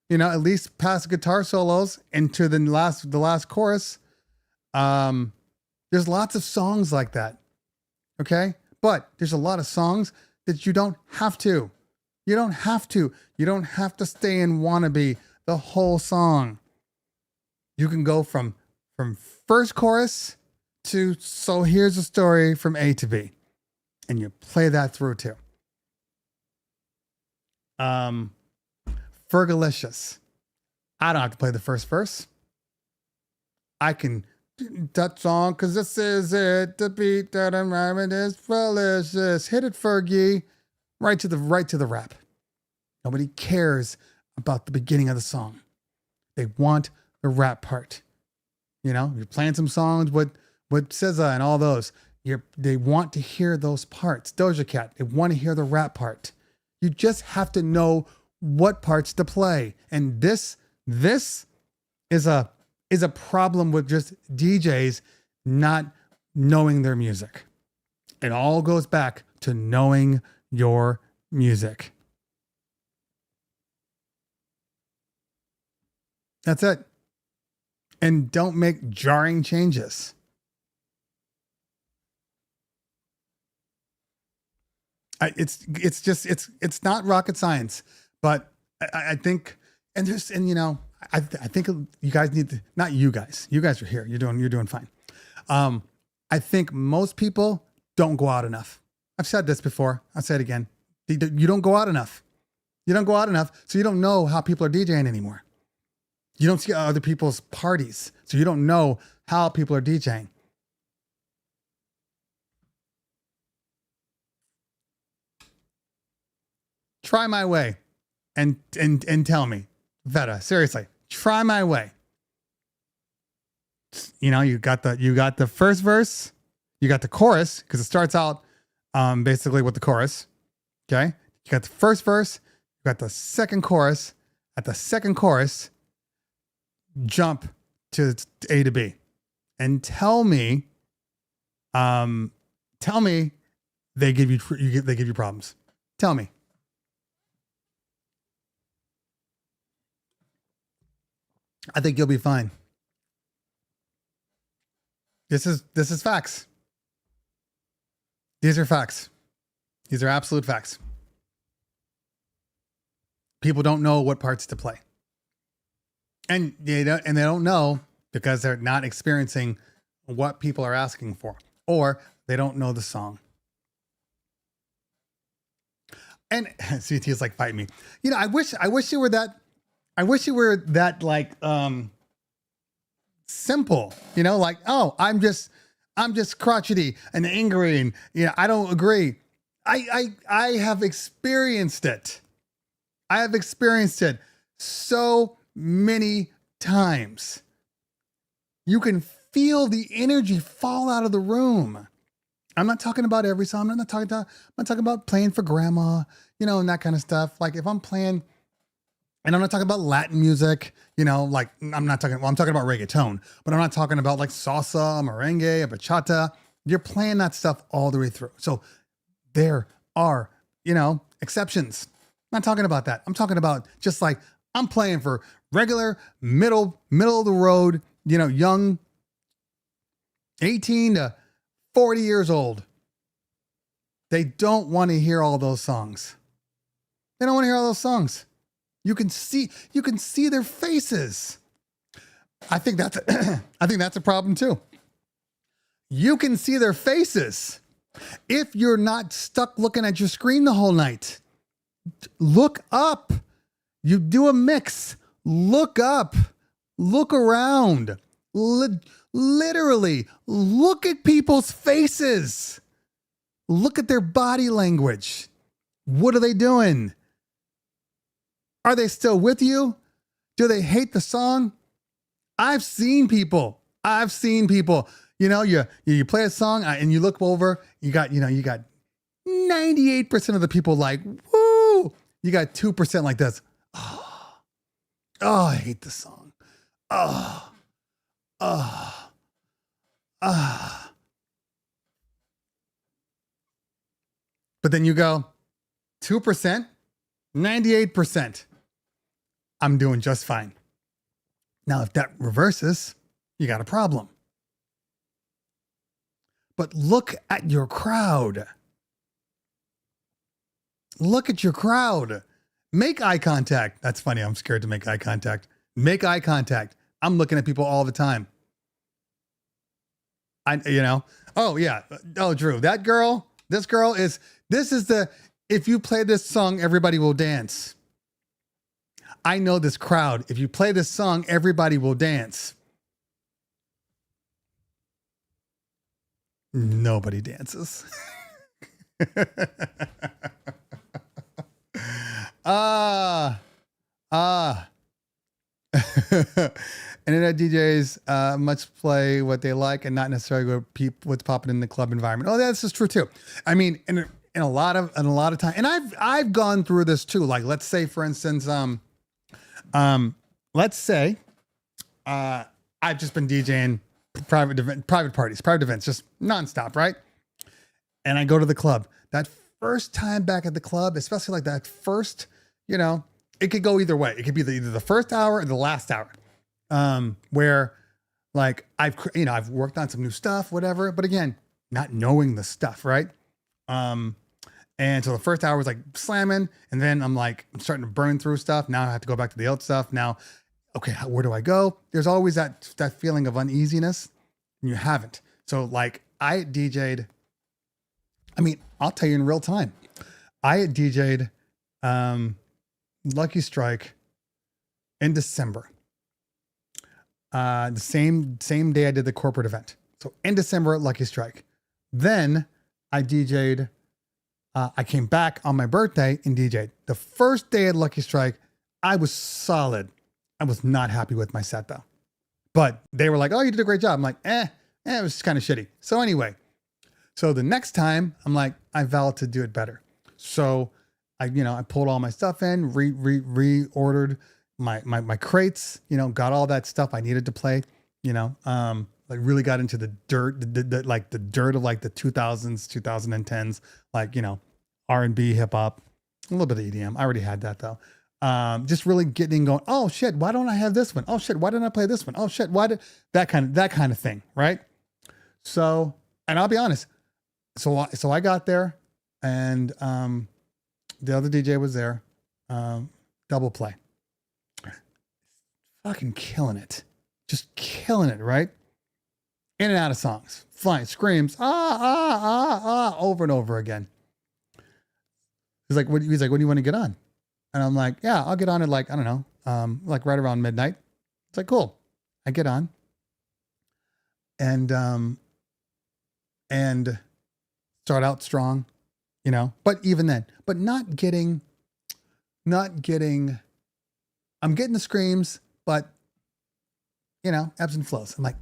You know, at least past guitar solos into the last chorus. There's lots of songs like that. Okay? But there's a lot of songs that you don't have to. You don't have to. You don't have to stay in Wannabe the whole song. You can go from first chorus to So Here's a Story from A to B. And you play that through too. Fergalicious. I don't have to play the first verse. I can that song because this is it. The beat that I'm rhyming is delicious. Hit it, Fergie. Right to the rap. Nobody cares about the beginning of the song. They want the rap part. You know, you're playing some songs with SZA and all those. They want to hear those parts. Doja Cat, they want to hear the rap part. You just have to know what parts to play. And this is a problem with just DJs not knowing their music. It all goes back to knowing your music. That's it. And don't make jarring changes. It's not rocket science, but I think, and you know, I think you guys need to, not you guys are here. You're doing fine. I think most people don't go out enough. I've said this before. I'll say it again. You don't go out enough. You don't go out enough. So you don't know how people are DJing anymore. You don't see other people's parties. So you don't know how people are DJing. Try my way and tell me, Veta, seriously, try my way. You know, you got the first verse, you got the chorus, because it starts out basically with the chorus. Okay. You got the first verse, you got the second chorus. At the second chorus, jump to A to B and tell me they give you problems. Tell me. I think you'll be fine. This is facts. These are facts. These are absolute facts. People don't know what parts to play. And they don't know because they're not experiencing what people are asking for, or they don't know the song. And CT is like, fight me. You know, I wish you were that like simple, you know, like, oh, I'm just crotchety and angry and, you know, I don't agree. I have experienced it. I have experienced it so many times. You can feel the energy fall out of the room. I'm not talking about every song. I'm not talking about playing for grandma, you know, and that kind of stuff. Like if I'm playing, and I'm not talking about Latin music, you know, like I'm talking about reggaeton, but I'm not talking about like salsa, merengue, bachata. You're playing that stuff all the way through. So there are, you know, exceptions. I'm not talking about that. I'm talking about just like I'm playing for regular middle of the road, you know, young 18 to 40 years old. They don't want to hear all those songs. They don't want to hear all those songs. You can see their faces. I think that's a problem too. You can see their faces. If you're not stuck looking at your screen the whole night, look up. You do a mix. Look up. Look around. Literally, look at people's faces. Look at their body language. What are they doing? Are they still with you? Do they hate the song? I've seen people. You know, you play a song and you look over, you got 98% of the people like, woo! You got 2% like this. Oh, I hate the song. Oh, ah, ah. But then you go 2%, 98%. I'm doing just fine. Now, if that reverses, you got a problem. But look at your crowd. Look at your crowd. Make eye contact. That's funny. I'm scared to make eye contact. Make eye contact. I'm looking at people all the time. Oh yeah. Oh, Drew, this is the, if you play this song, everybody will dance. I know this crowd. If you play this song, everybody will dance. Nobody dances. Internet DJs much play what they like and not necessarily what's popping in the club environment. Oh, that's just true too. I mean, in a lot of time, and I've gone through this too. Like, let's say, for instance, let's say I've just been DJing private parties, private events, just nonstop, right? And I go to the club. That first time back at the club, especially like that first, it could go either way. It could be either the first hour or the last hour, where like I've worked on some new stuff, whatever. But again, not knowing the stuff, right? And so the first hour was like slamming, and then I'm starting to burn through stuff. Now I have to go back to the old stuff. Now, okay, where do I go? There's always that feeling of uneasiness, and you haven't. So like I DJ'd. I mean, I'll tell you in real time. I had DJ'd Lucky Strike in December. The same day I did the corporate event. So in December at Lucky Strike. Then I DJ'd. I came back on my birthday and DJ'd. The first day at Lucky Strike, I was solid. I was not happy with my set though. But they were like, "Oh, you did a great job." I'm like, it was kind of shitty. So anyway, so the next time I'm like, I vowed to do it better. So I pulled all my stuff in, reordered my crates, got all that stuff I needed to play, like really got into the dirt, the dirt of like the 2000s, 2010s, like, R&B, hip hop, a little bit of EDM. I already had that though. Just really getting going. Oh shit, why don't I have this one? Oh shit, why didn't I play this one? Oh shit, why did that kind of thing, right? So, and I'll be honest. So I got there, and the other DJ was there, double play, fucking killing it, just killing it, right? In and out of songs, flying screams, over and over again. He's like, what do you want to get on? And I'm like, yeah, I'll get on at like, I don't know, like right around midnight. It's like, cool. I get on. And start out strong, but even then, but not getting, I'm getting the screams, but ebbs and flows. I'm like,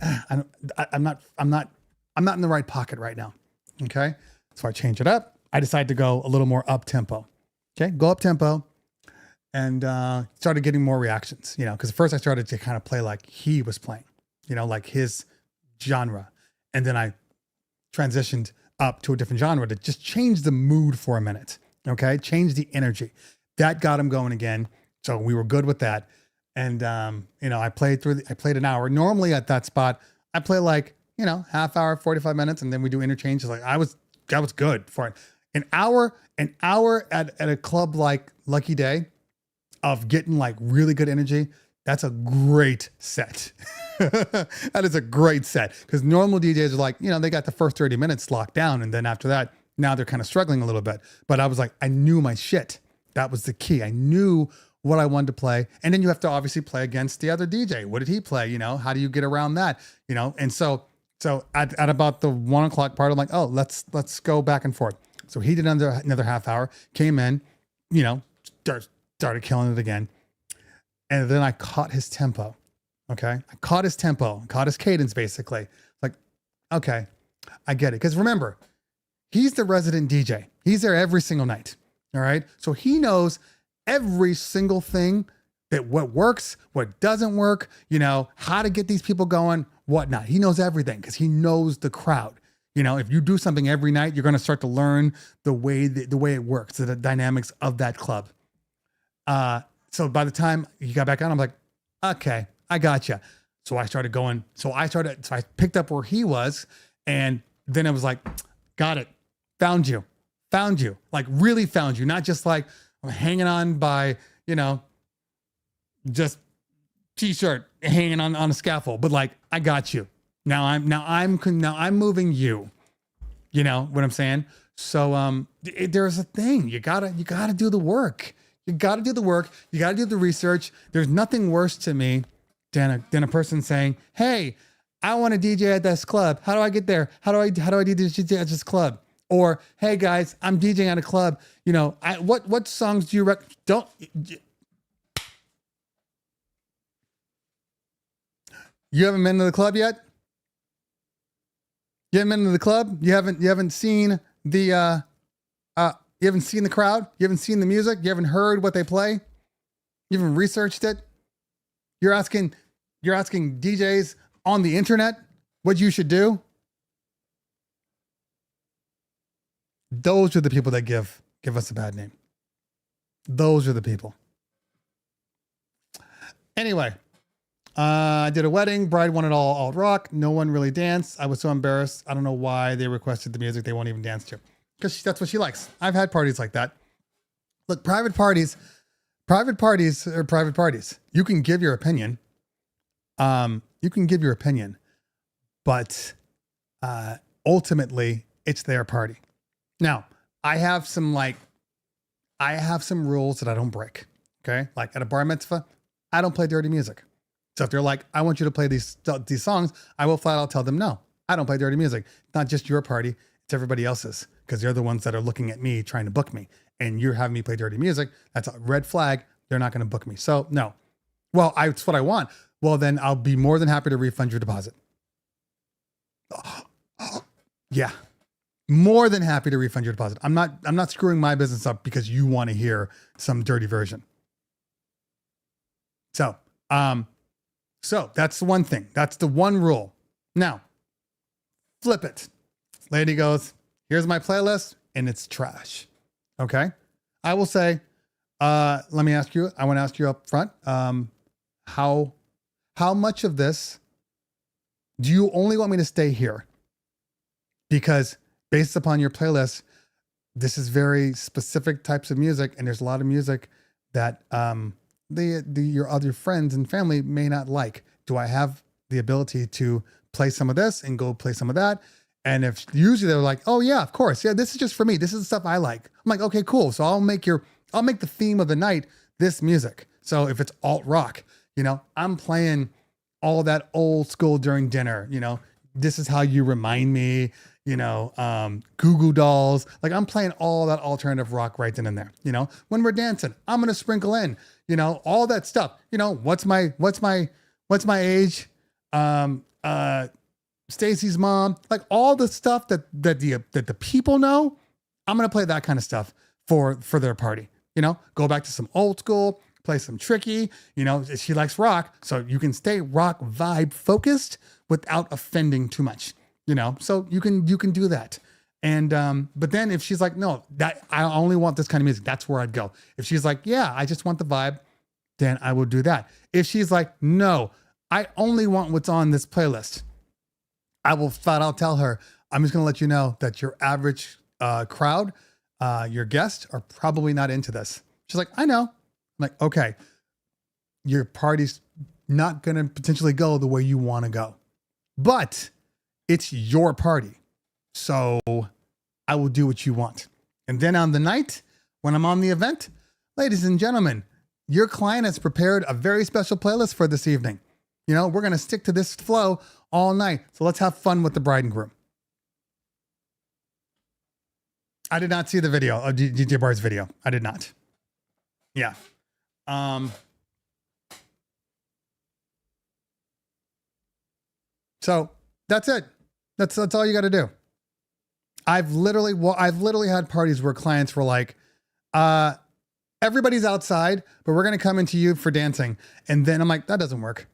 I'm not in the right pocket right now. Okay. So I change it up. I decide to go a little more up tempo. Okay. Go up tempo. And started getting more reactions, because at first I started to kind of play like he was playing, like his genre. And then I transitioned up to a different genre to just change the mood for a minute. Okay. Change the energy. That got him going again. So we were good with that. And, I played an hour. Normally at that spot, I play like, half hour, 45 minutes. And then we do interchanges. Like that was good for it. An hour at a club like Lucky Day of getting like really good energy. That's a great set. That is a great set. Because normal DJs are like, they got the first 30 minutes locked down. And then after that, now they're kind of struggling a little bit. But I was like, I knew my shit. That was the key. I knew what I wanted to play. And then you have to obviously play against the other DJ. What did he play? How do you get around that? And so at about the 1 o'clock part, I'm like, oh, let's go back and forth. So he did another half hour, came in, started killing it again. And then I caught his tempo. Okay. I caught his tempo, caught his cadence basically. Like, okay, I get it. Because remember, he's the resident DJ. He's there every single night. All right. So he knows every single thing, that what works, what doesn't work, how to get these people going, whatnot. He knows everything because he knows the crowd. You know, if you do something every night, you're going to start to learn the way it works, the dynamics of that club. So by the time he got back on, I'm like, okay, I gotcha. So I started going. So I picked up where he was, and then it was like, got it, found you, like really found you, not just like I'm hanging on by, you know, just t-shirt hanging on a scaffold, but like I got you. Now I'm moving you. You know what I'm saying? So there's a thing. You gotta do the work. You gotta do the work. You gotta do the research. There's nothing worse to me than a person saying, "Hey, I want to DJ at this club. How do I get there? How do I DJ at this club?" Or, "Hey guys, I'm DJing at a club. You know, what songs do you don't." You haven't been to the club yet? You haven't been to the club? You haven't seen the you haven't seen the crowd? You haven't seen the music? You haven't heard what they play? You haven't researched it? You're asking DJs on the internet what you should do? Those are the people that give us a bad name. Those are the people. Anyway, I did a wedding. Bride wanted all alt rock. No one really danced. I was so embarrassed. I don't know why they requested the music they won't even dance to. Because that's what she likes. I've had parties like that. Look, private parties are private parties. You can give your opinion. But ultimately, it's their party. Now, I have some rules that I don't break. Okay, like at a bar mitzvah, I don't play dirty music. So if they're like, I want you to play these songs, I will flat out tell them, no, I don't play dirty music. It's not just your party, it's everybody else's, because they're the ones that are looking at me trying to book me, and you're having me play dirty music. That's a red flag. They're not going to book me. So no. Well, it's what I want. Well, then I'll be more than happy to refund your deposit. Yeah. More than happy to refund your deposit. I'm not screwing my business up because you want to hear some dirty version. So that's the one thing. That's the one rule. Now, flip it. Lady goes, here's my playlist, and it's trash. Okay? I will say, I want to ask you up front, how much of this do you only want me to stay here? Because based upon your playlist, this is very specific types of music, and there's a lot of music that your other friends and family may not like. Do I have the ability to play some of this and go play some of that? And if usually they're like, oh yeah, of course. Yeah, this is just for me. This is the stuff I like. I'm like, okay, cool. So I'll make the theme of the night this music. So if it's alt rock, you know, I'm playing all that old school during dinner, you know, this is how you remind me, you know, Goo Goo Dolls. Like I'm playing all that alternative rock right then and there. You know, when we're dancing, I'm gonna sprinkle in, you know, all that stuff. You know, what's my age? Stacy's mom, like all the stuff that the people know. I'm gonna play that kind of stuff for their party. You know, go back to some old school, play some tricky. You know, she likes rock, so you can stay rock vibe focused without offending too much. You know, so you can do that. And but then if she's like, no, that I only want this kind of music, that's where I'd go. If she's like, yeah, I just want the vibe, then I will do that. If she's like, no, I only want what's on this playlist, I will flat out tell her, I'm just gonna let you know that your average crowd, your guests are probably not into this. She's like, I know. I'm like, okay, your party's not gonna potentially go the way you want to go, but it's your party. So I will do what you want. And then on the night, when I'm on the event, ladies and gentlemen, your client has prepared a very special playlist for this evening. You know, we're going to stick to this flow all night. So let's have fun with the bride and groom. I did not see the video, DJ Bar's video. I did not. Yeah. So that's it. That's all you got to do. I've literally had parties where clients were like, everybody's outside, but we're going to come into you for dancing. And then I'm like, that doesn't work.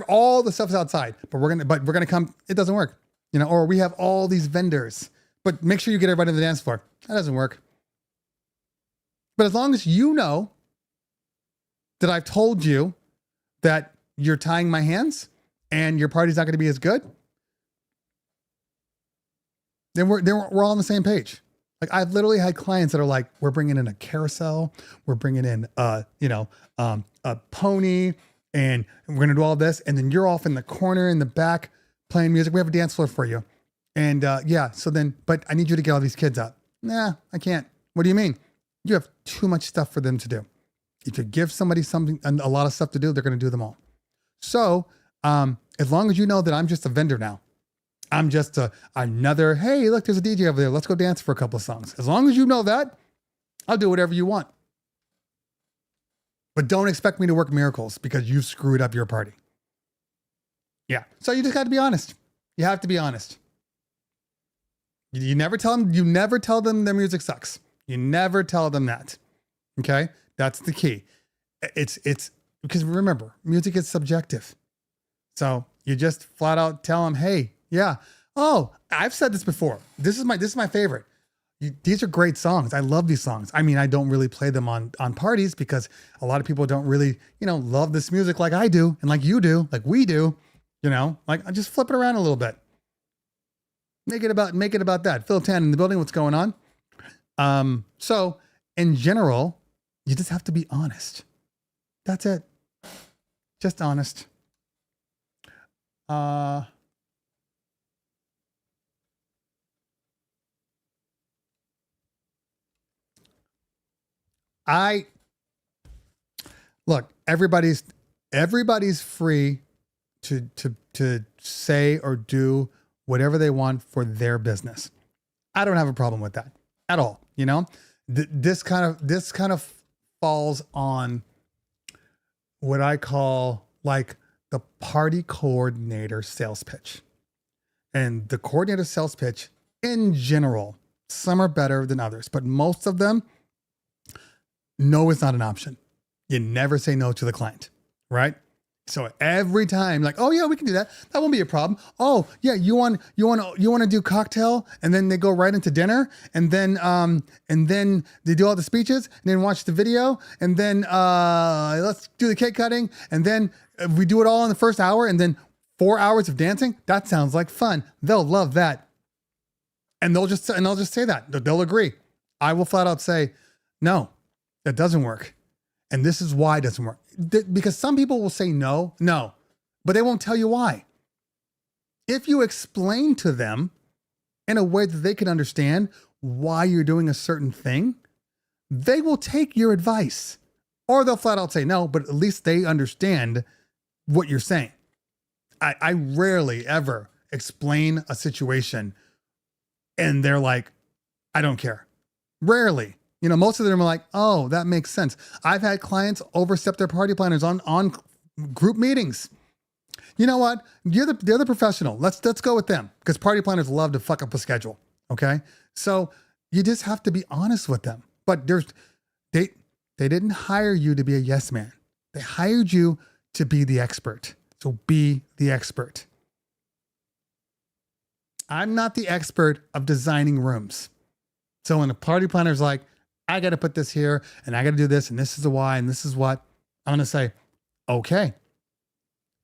All the stuff's outside, but we're gonna come. It doesn't work, or we have all these vendors, but make sure you get everybody to the dance floor. That doesn't work. But as long as you know that I've told you that you're tying my hands and your party's not going to be as good, then we're all on the same page. Like I've literally had clients that are like, we're bringing in a carousel, we're bringing in a pony, and we're going to do all this. And then you're off in the corner in the back playing music. We have a dance floor for you. And so then, but I need you to get all these kids out. Nah, I can't. What do you mean? You have too much stuff for them to do. If you give somebody something, a lot of stuff to do, they're going to do them all. So as long as you know that I'm just a vendor now, I'm just another, hey, look, there's a DJ over there. Let's go dance for a couple of songs. As long as you know that, I'll do whatever you want. But don't expect me to work miracles because you've screwed up your party. Yeah. So you just got to be honest. You have to be honest. You never tell them their music sucks. You never tell them that. Okay? That's the key. It's because remember, music is subjective. So you just flat out tell them, hey, yeah. Oh, I've said this before. This is my favorite. These are great songs. I love these songs. I mean, I don't really play them on parties because a lot of people don't really, love this music like I do and like you do, like we do, like I just flip it around a little bit. Make it about that. Phil Tan in the building. What's going on? So in general, you just have to be honest. That's it. Just honest. Look, everybody's free to say or do whatever they want for their business. I don't have a problem with that at all. This kind of falls on what I call like the party coordinator sales pitch. And the coordinator sales pitch in general, some are better than others, but most of them, no is not an option. You never say no to the client, right? So every time, like, oh yeah, we can do that. That won't be a problem. Oh yeah, you want to do cocktail, and then they go right into dinner, and then they do all the speeches, and then watch the video, and then let's do the cake cutting, and then we do it all in the first hour, and then 4 hours of dancing. That sounds like fun. They'll love that, and they'll just say that. They'll agree. I will flat out say, no, that doesn't work. And this is why it doesn't work. Because some people will say no, but they won't tell you why. If you explain to them in a way that they can understand why you're doing a certain thing, they will take your advice. Or they'll flat out say no, but at least they understand what you're saying. I rarely ever explain a situation and they're like, I don't care. Rarely. Most of them are like, oh, that makes sense. I've had clients overstep their party planners on group meetings. You know what? They're the professional. Let's go with them because party planners love to fuck up a schedule. Okay. So you just have to be honest with them. But they didn't hire you to be a yes man. They hired you to be the expert. So be the expert. I'm not the expert of designing rooms. So when a party planner's like, I got to put this here and I got to do this and this is the why and this is what, I'm going to say, okay.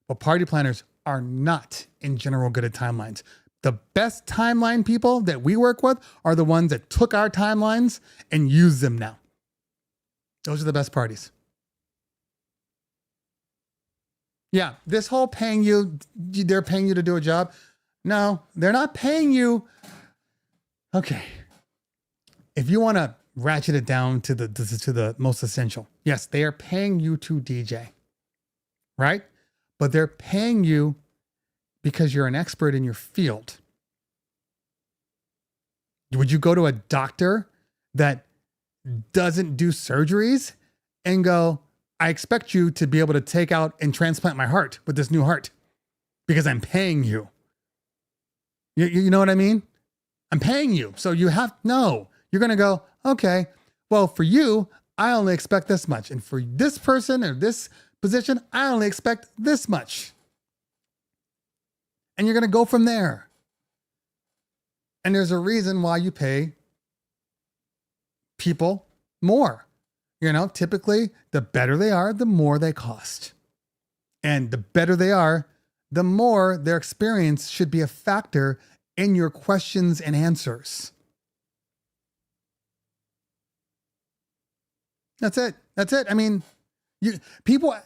But party planners are not in general good at timelines. The best timeline people that we work with are the ones that took our timelines and use them now. Those are the best parties. Yeah, this whole they're paying you to do a job. No, they're not paying you. Okay. If you want to ratchet it down to the most essential. Yes, they are paying you to DJ, right? But they're paying you because you're an expert in your field. Would you go to a doctor that doesn't do surgeries and go, I expect you to be able to take out and transplant my heart with this new heart because I'm paying you? You know what I mean? I'm paying you. So you're going to go, okay, well, for you, I only expect this much. And for this person or this position, I only expect this much. and you're going to go from there. And there's a reason why you pay people more. You know, typically the better they are, the more they cost. And the better they are, the more their experience should be a factor in your questions and answers. That's it. That's it. I mean, you're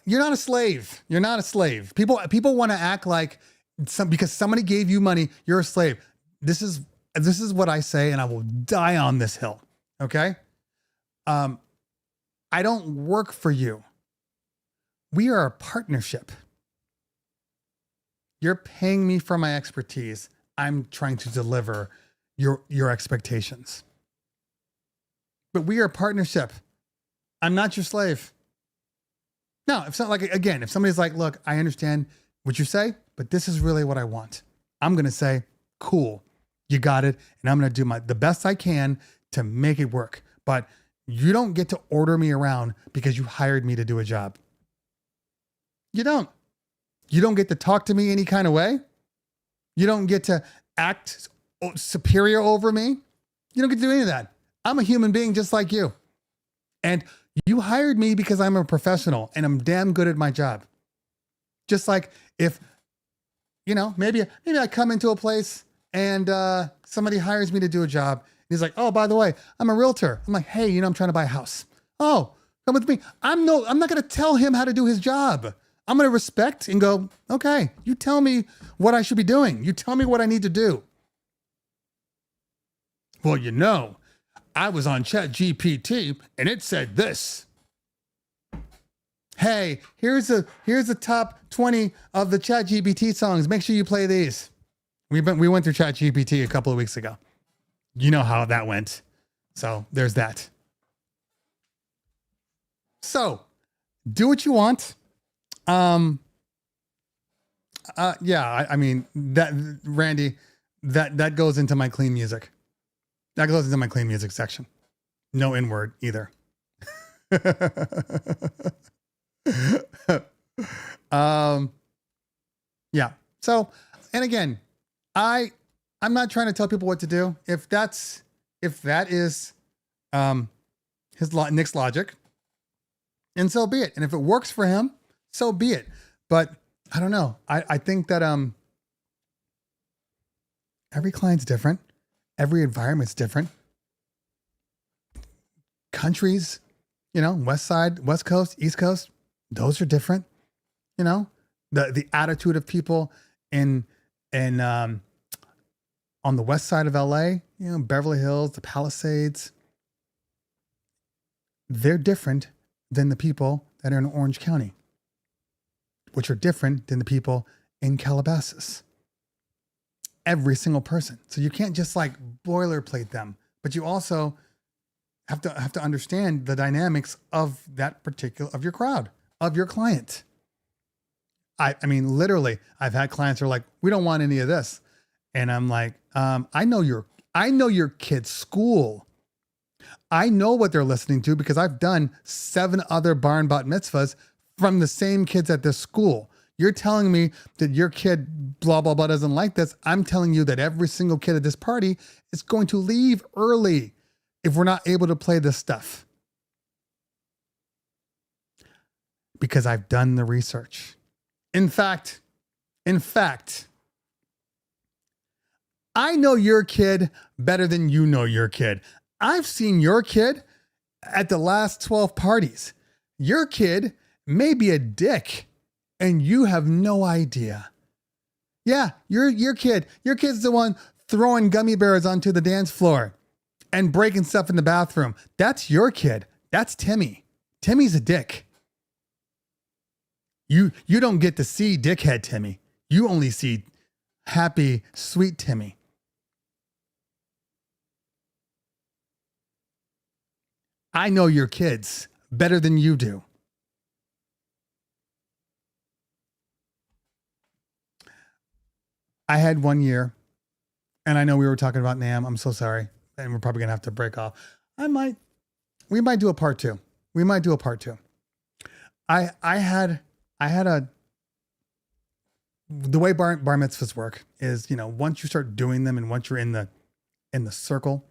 not a slave. You're not a slave. People want to act like because somebody gave you money, you're a slave. This is what I say, and I will die on this hill. Okay? I don't work for you. We are a partnership. You're paying me for my expertise. I'm trying to deliver your expectations. But we are a partnership. I'm not your slave. No, if somebody's like, look, I understand what you say, but this is really what I want. I'm going to say, cool, you got it. And I'm going to do the best I can to make it work. But you don't get to order me around because you hired me to do a job. You don't. You don't get to talk to me any kind of way. You don't get to act superior over me. You don't get to do any of that. I'm a human being just like you. And you hired me because I'm a professional and I'm damn good at my job. Just like if, maybe I come into a place and somebody hires me to do a job. He's like, oh, by the way, I'm a realtor. I'm like, hey, I'm trying to buy a house. Oh, come with me. I'm not going to tell him how to do his job. I'm going to respect and go, okay, you tell me what I should be doing. You tell me what I need to do. Well, I was on ChatGPT and it said this. Hey, here's the top 20 of the ChatGPT songs. Make sure you play these. We went through ChatGPT a couple of weeks ago. You know how that went. So there's that. So do what you want. I mean that, Randy, that goes into my clean music. That goes into my clean music section. No N-word either. Yeah. So, and again, I'm not trying to tell people what to do. If that is Nick's logic, and so be it. And if it works for him, so be it. But I don't know. I think that every client's different. Every environment's different. Countries, West Side, West Coast, East Coast, those are different. The attitude of people in on the west side of LA, Beverly Hills, the Palisades, they're different than the people that are in Orange County, which are different than the people in Calabasas. Every single person. So you can't just like boilerplate them, but you also have to understand the dynamics of of your crowd, of your client. I mean, literally, I've had clients who are like, we don't want any of this. And I'm like, I know your kid's school. I know what they're listening to because I've done 7 other bar and bat mitzvahs from the same kids at this school. You're telling me that your kid, blah, blah, blah, doesn't like this. I'm telling you that every single kid at this party is going to leave early if we're not able to play this stuff. Because I've done the research. In fact, I know your kid better than you know your kid. I've seen your kid at the last 12 parties. Your kid may be a dick and you have no idea. Yeah, your kid's the one throwing gummy bears onto the dance floor and breaking stuff in the bathroom. That's your kid. That's Timmy. Timmy's a dick. You don't get to see dickhead Timmy. You only see happy, sweet Timmy. I know your kids better than you do. I had one year, and I know we were talking about NAM. I'm so sorry. And we're probably going to have to break off. We might do a part 2. I had a the way bar mitzvahs work is, you know, once you start doing them and once you're in the circle,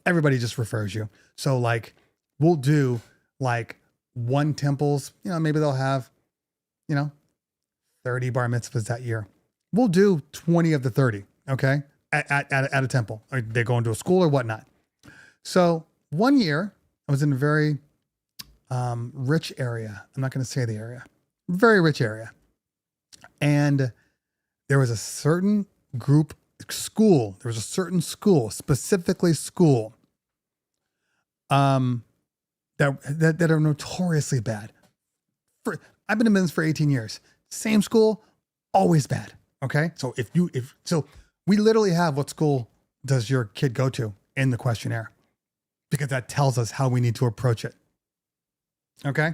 everybody just refers you. So like we'll do like one temple's, you know, maybe they'll have, you know, 30 bar mitzvahs that year. We'll do 20 of the 30. Okay. At a temple, or they go into a school or whatnot. So one year I was in a very rich area. I'm not going to say the area, very rich area. And there was a certain school, specifically school, that are notoriously bad. I've been in business for 18 years. Same school, always bad. Okay. So so we literally have what school does your kid go to in the questionnaire, because that tells us how we need to approach it. Okay.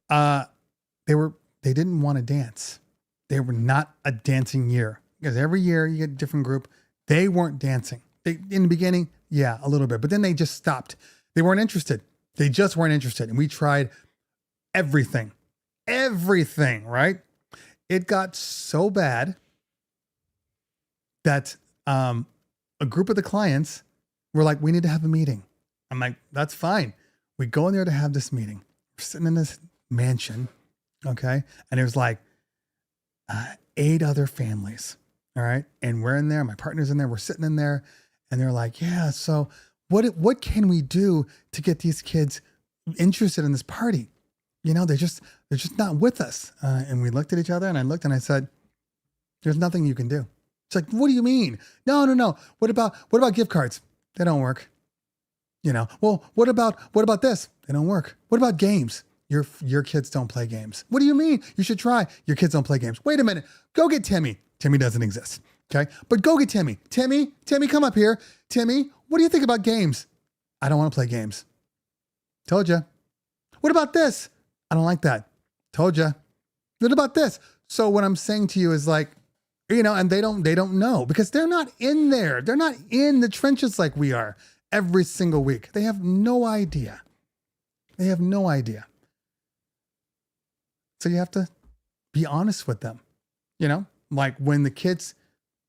They didn't want to dance. They were not a dancing year, because every year you get a different group. They weren't dancing. In the beginning, yeah, a little bit, but then they just stopped. They weren't interested. They just weren't interested. And we tried everything, right? It got so bad that a group of the clients were like, we need to have a meeting. I'm like, that's fine. We go in there to have this meeting. We're sitting in this mansion, okay? And there's like 8 other families, all right? And we're in there, my partner's in there, we're sitting in there, and they're like, yeah, so what can we do to get these kids interested in this party? You know, they're just not with us. And we looked at each other, and I looked and I said, there's nothing you can do. It's like, what do you mean? No. What about gift cards? They don't work. You know, well, what about this? They don't work. What about games? Your kids don't play games. What do you mean? You should try. Your kids don't play games. Wait a minute. Go get Timmy. Timmy doesn't exist. Okay. But go get Timmy. Timmy, come up here. Timmy, what do you think about games? I don't want to play games. Told you. What about this? I don't like that. Told you. What about this? So what I'm saying to you is like, you know, and they don't know, because they're not in there. They're not in the trenches like we are every single week. They have no idea. So you have to be honest with them. You know, like when the kids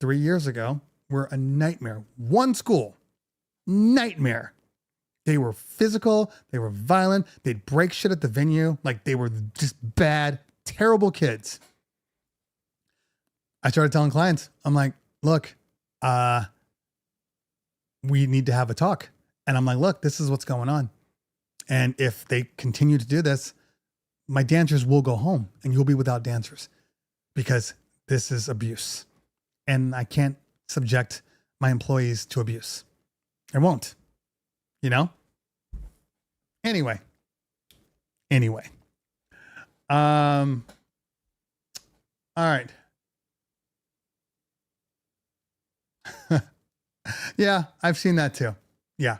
3 years ago were a nightmare. One school, nightmare. They were physical. They were violent. They'd break shit at the venue. Like they were just bad, terrible kids. I started telling clients, I'm like, look, we need to have a talk. And I'm like, look, this is what's going on. And if they continue to do this, my dancers will go home and you'll be without dancers, because this is abuse. And I can't subject my employees to abuse. I won't, you know? Anyway. All right. Yeah, I've seen that too. Yeah.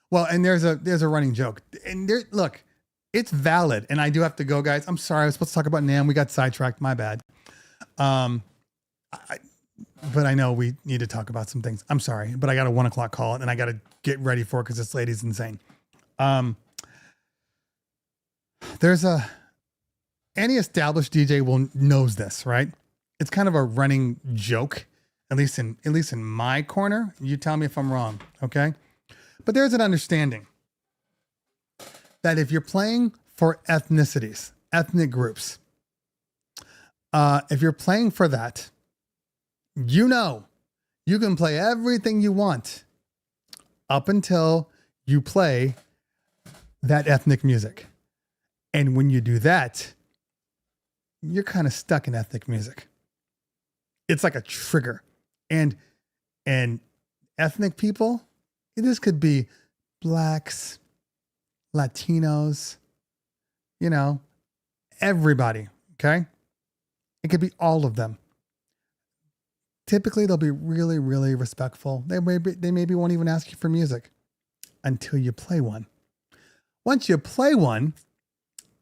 Well, and there's a running joke. And look, it's valid. And I do have to go, guys. I'm sorry. I was supposed to talk about NAMM. We got sidetracked. My bad. But I know we need to talk about some things. I'm sorry, but I got a 1 o'clock call and I got to get ready for it because this lady's insane. Any established DJ knows this, right? It's kind of a running joke. At least in my corner. You tell me if I'm wrong, okay? But there's an understanding that if you're playing for ethnicities, ethnic groups, if you're playing for that, you know, you can play everything you want up until you play that ethnic music. And when you do that, you're kind of stuck in ethnic music. It's like a trigger. And ethnic people, this could be blacks, Latinos, you know, everybody, okay? It could be all of them. Typically, they'll be really, really respectful. They maybe won't even ask you for music until you play one. Once you play one,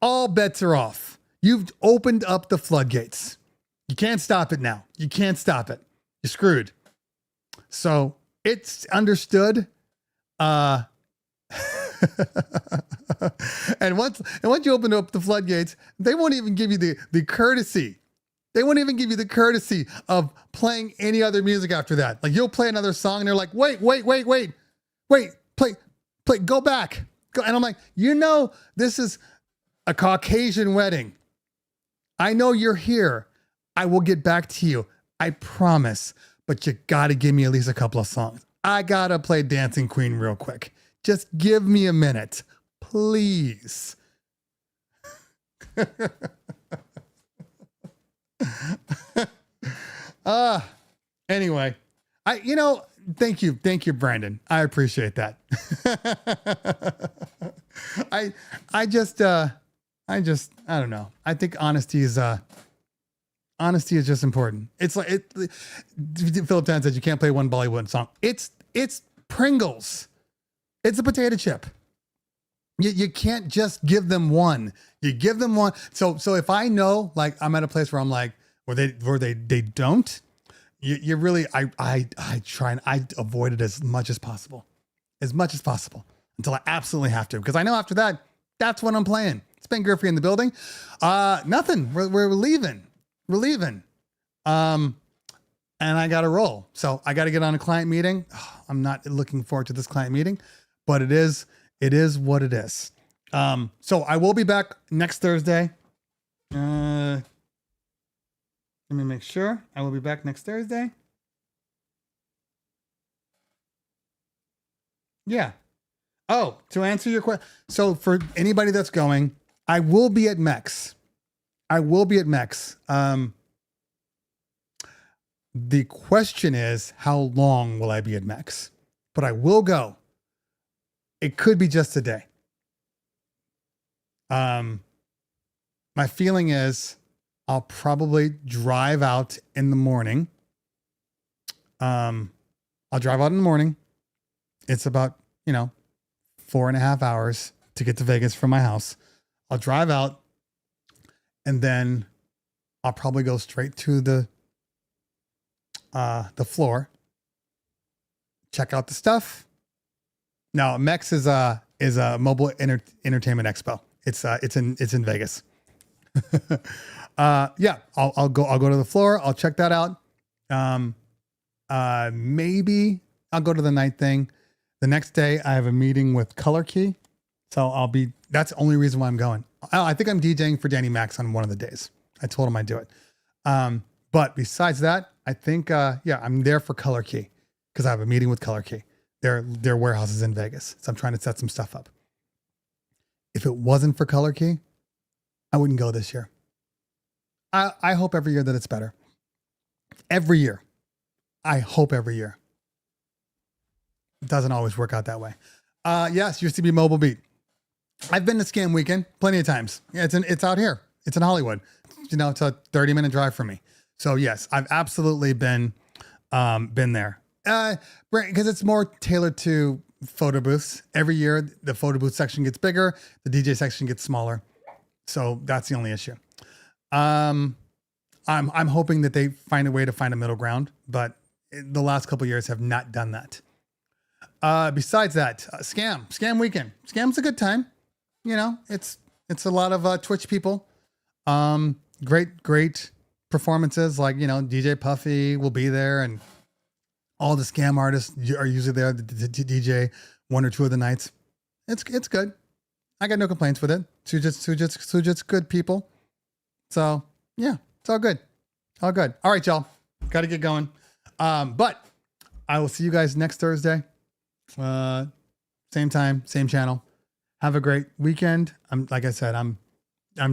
all bets are off. You've opened up the floodgates. You can't stop it now. You can't stop it. You're screwed. So it's understood. And once you open up the floodgates, they won't even give you the courtesy They won't even give you the courtesy of playing any other music after that. Like you'll play another song and they're like, wait, play, go back. And I'm like, this is a Caucasian wedding. I know you're here. I will get back to you. I promise. But you got to give me at least a couple of songs. I got to play Dancing Queen real quick. Just give me a minute, please. Anyway, thank you, Brandon. I appreciate that. I don't know. I think honesty is just important. It's like Philip Tan said you can't play one Bollywood song. It's Pringles. It's a potato chip. You can't just give them one. You give them one. So if I know, like I'm at a place where I'm like, where they don't, you really, I try and I avoid it as much as possible until I absolutely have to. Because I know after that, that's what I'm playing. Spen Griffey in the building. Nothing. We're leaving. And I got to roll. So I got to get on a client meeting. I'm not looking forward to this client meeting, but it is what it is. So I will be back next Thursday. Let me make sure I will be back next Thursday. Yeah. Oh, to answer your question. So for anybody that's going, I will be at MEX. The question is, how long will I be at MEX? But I will go. It could be just a day. My feeling is I'll probably drive out in the morning. I'll drive out in the morning. It's about, 4.5 hours to get to Vegas from my house. I'll drive out and then I'll probably go straight to the floor, check out the stuff. Now, MEX is a mobile entertainment expo. It's in Vegas. Yeah, I'll go to the floor. I'll check that out. Maybe I'll go to the night thing. The next day I have a meeting with Color Key. So that's the only reason why I'm going. I think I'm DJing for Danny Max on one of the days. I told him I'd do it. But besides that, I think, I'm there for Color Key because I have a meeting with Color Key. Their warehouses in Vegas. So I'm trying to set some stuff up. If it wasn't for Color Key, I wouldn't go this year. I hope every year that it's better. Every year. I hope every year. It doesn't always work out that way. Yes, used to be Mobile Beat. I've been to Scam Weekend plenty of times. Yeah, it's out here. It's in Hollywood. It's a 30-minute drive from me. So yes, I've absolutely been there. Because it's more tailored to photo booths. Every year, the photo booth section gets bigger. The DJ section gets smaller. So that's the only issue. I'm hoping that they find a way to find a middle ground, but the last couple of years have not done that. Besides that, Scam Weekend. Scam's a good time. It's a lot of Twitch people. Great performances like, DJ Puffy will be there and all the Scam artists are usually there to DJ one or two of the nights. It's good. I got no complaints with it. So just good people. So yeah, it's all good. All good. All right, y'all. Got to get going. But I will see you guys next Thursday. Same time, same channel. Have a great weekend. Like I said, I'm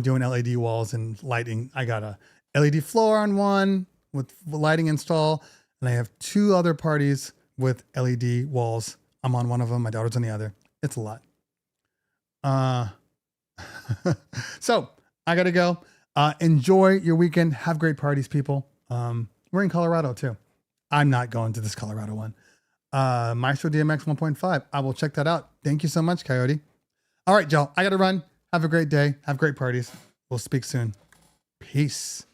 doing LED walls and lighting. I got a LED floor on one with lighting install, and I have 2 other parties with LED walls. I'm on one of them. My daughter's on the other. It's a lot. So I gotta go. Enjoy your weekend. Have great parties, people. We're in Colorado too. I'm not going to this Colorado one. Maestro DMX 1.5. I will check that out. Thank you so much, Coyote. All right, y'all. I got to run. Have a great day. Have great parties. We'll speak soon. Peace.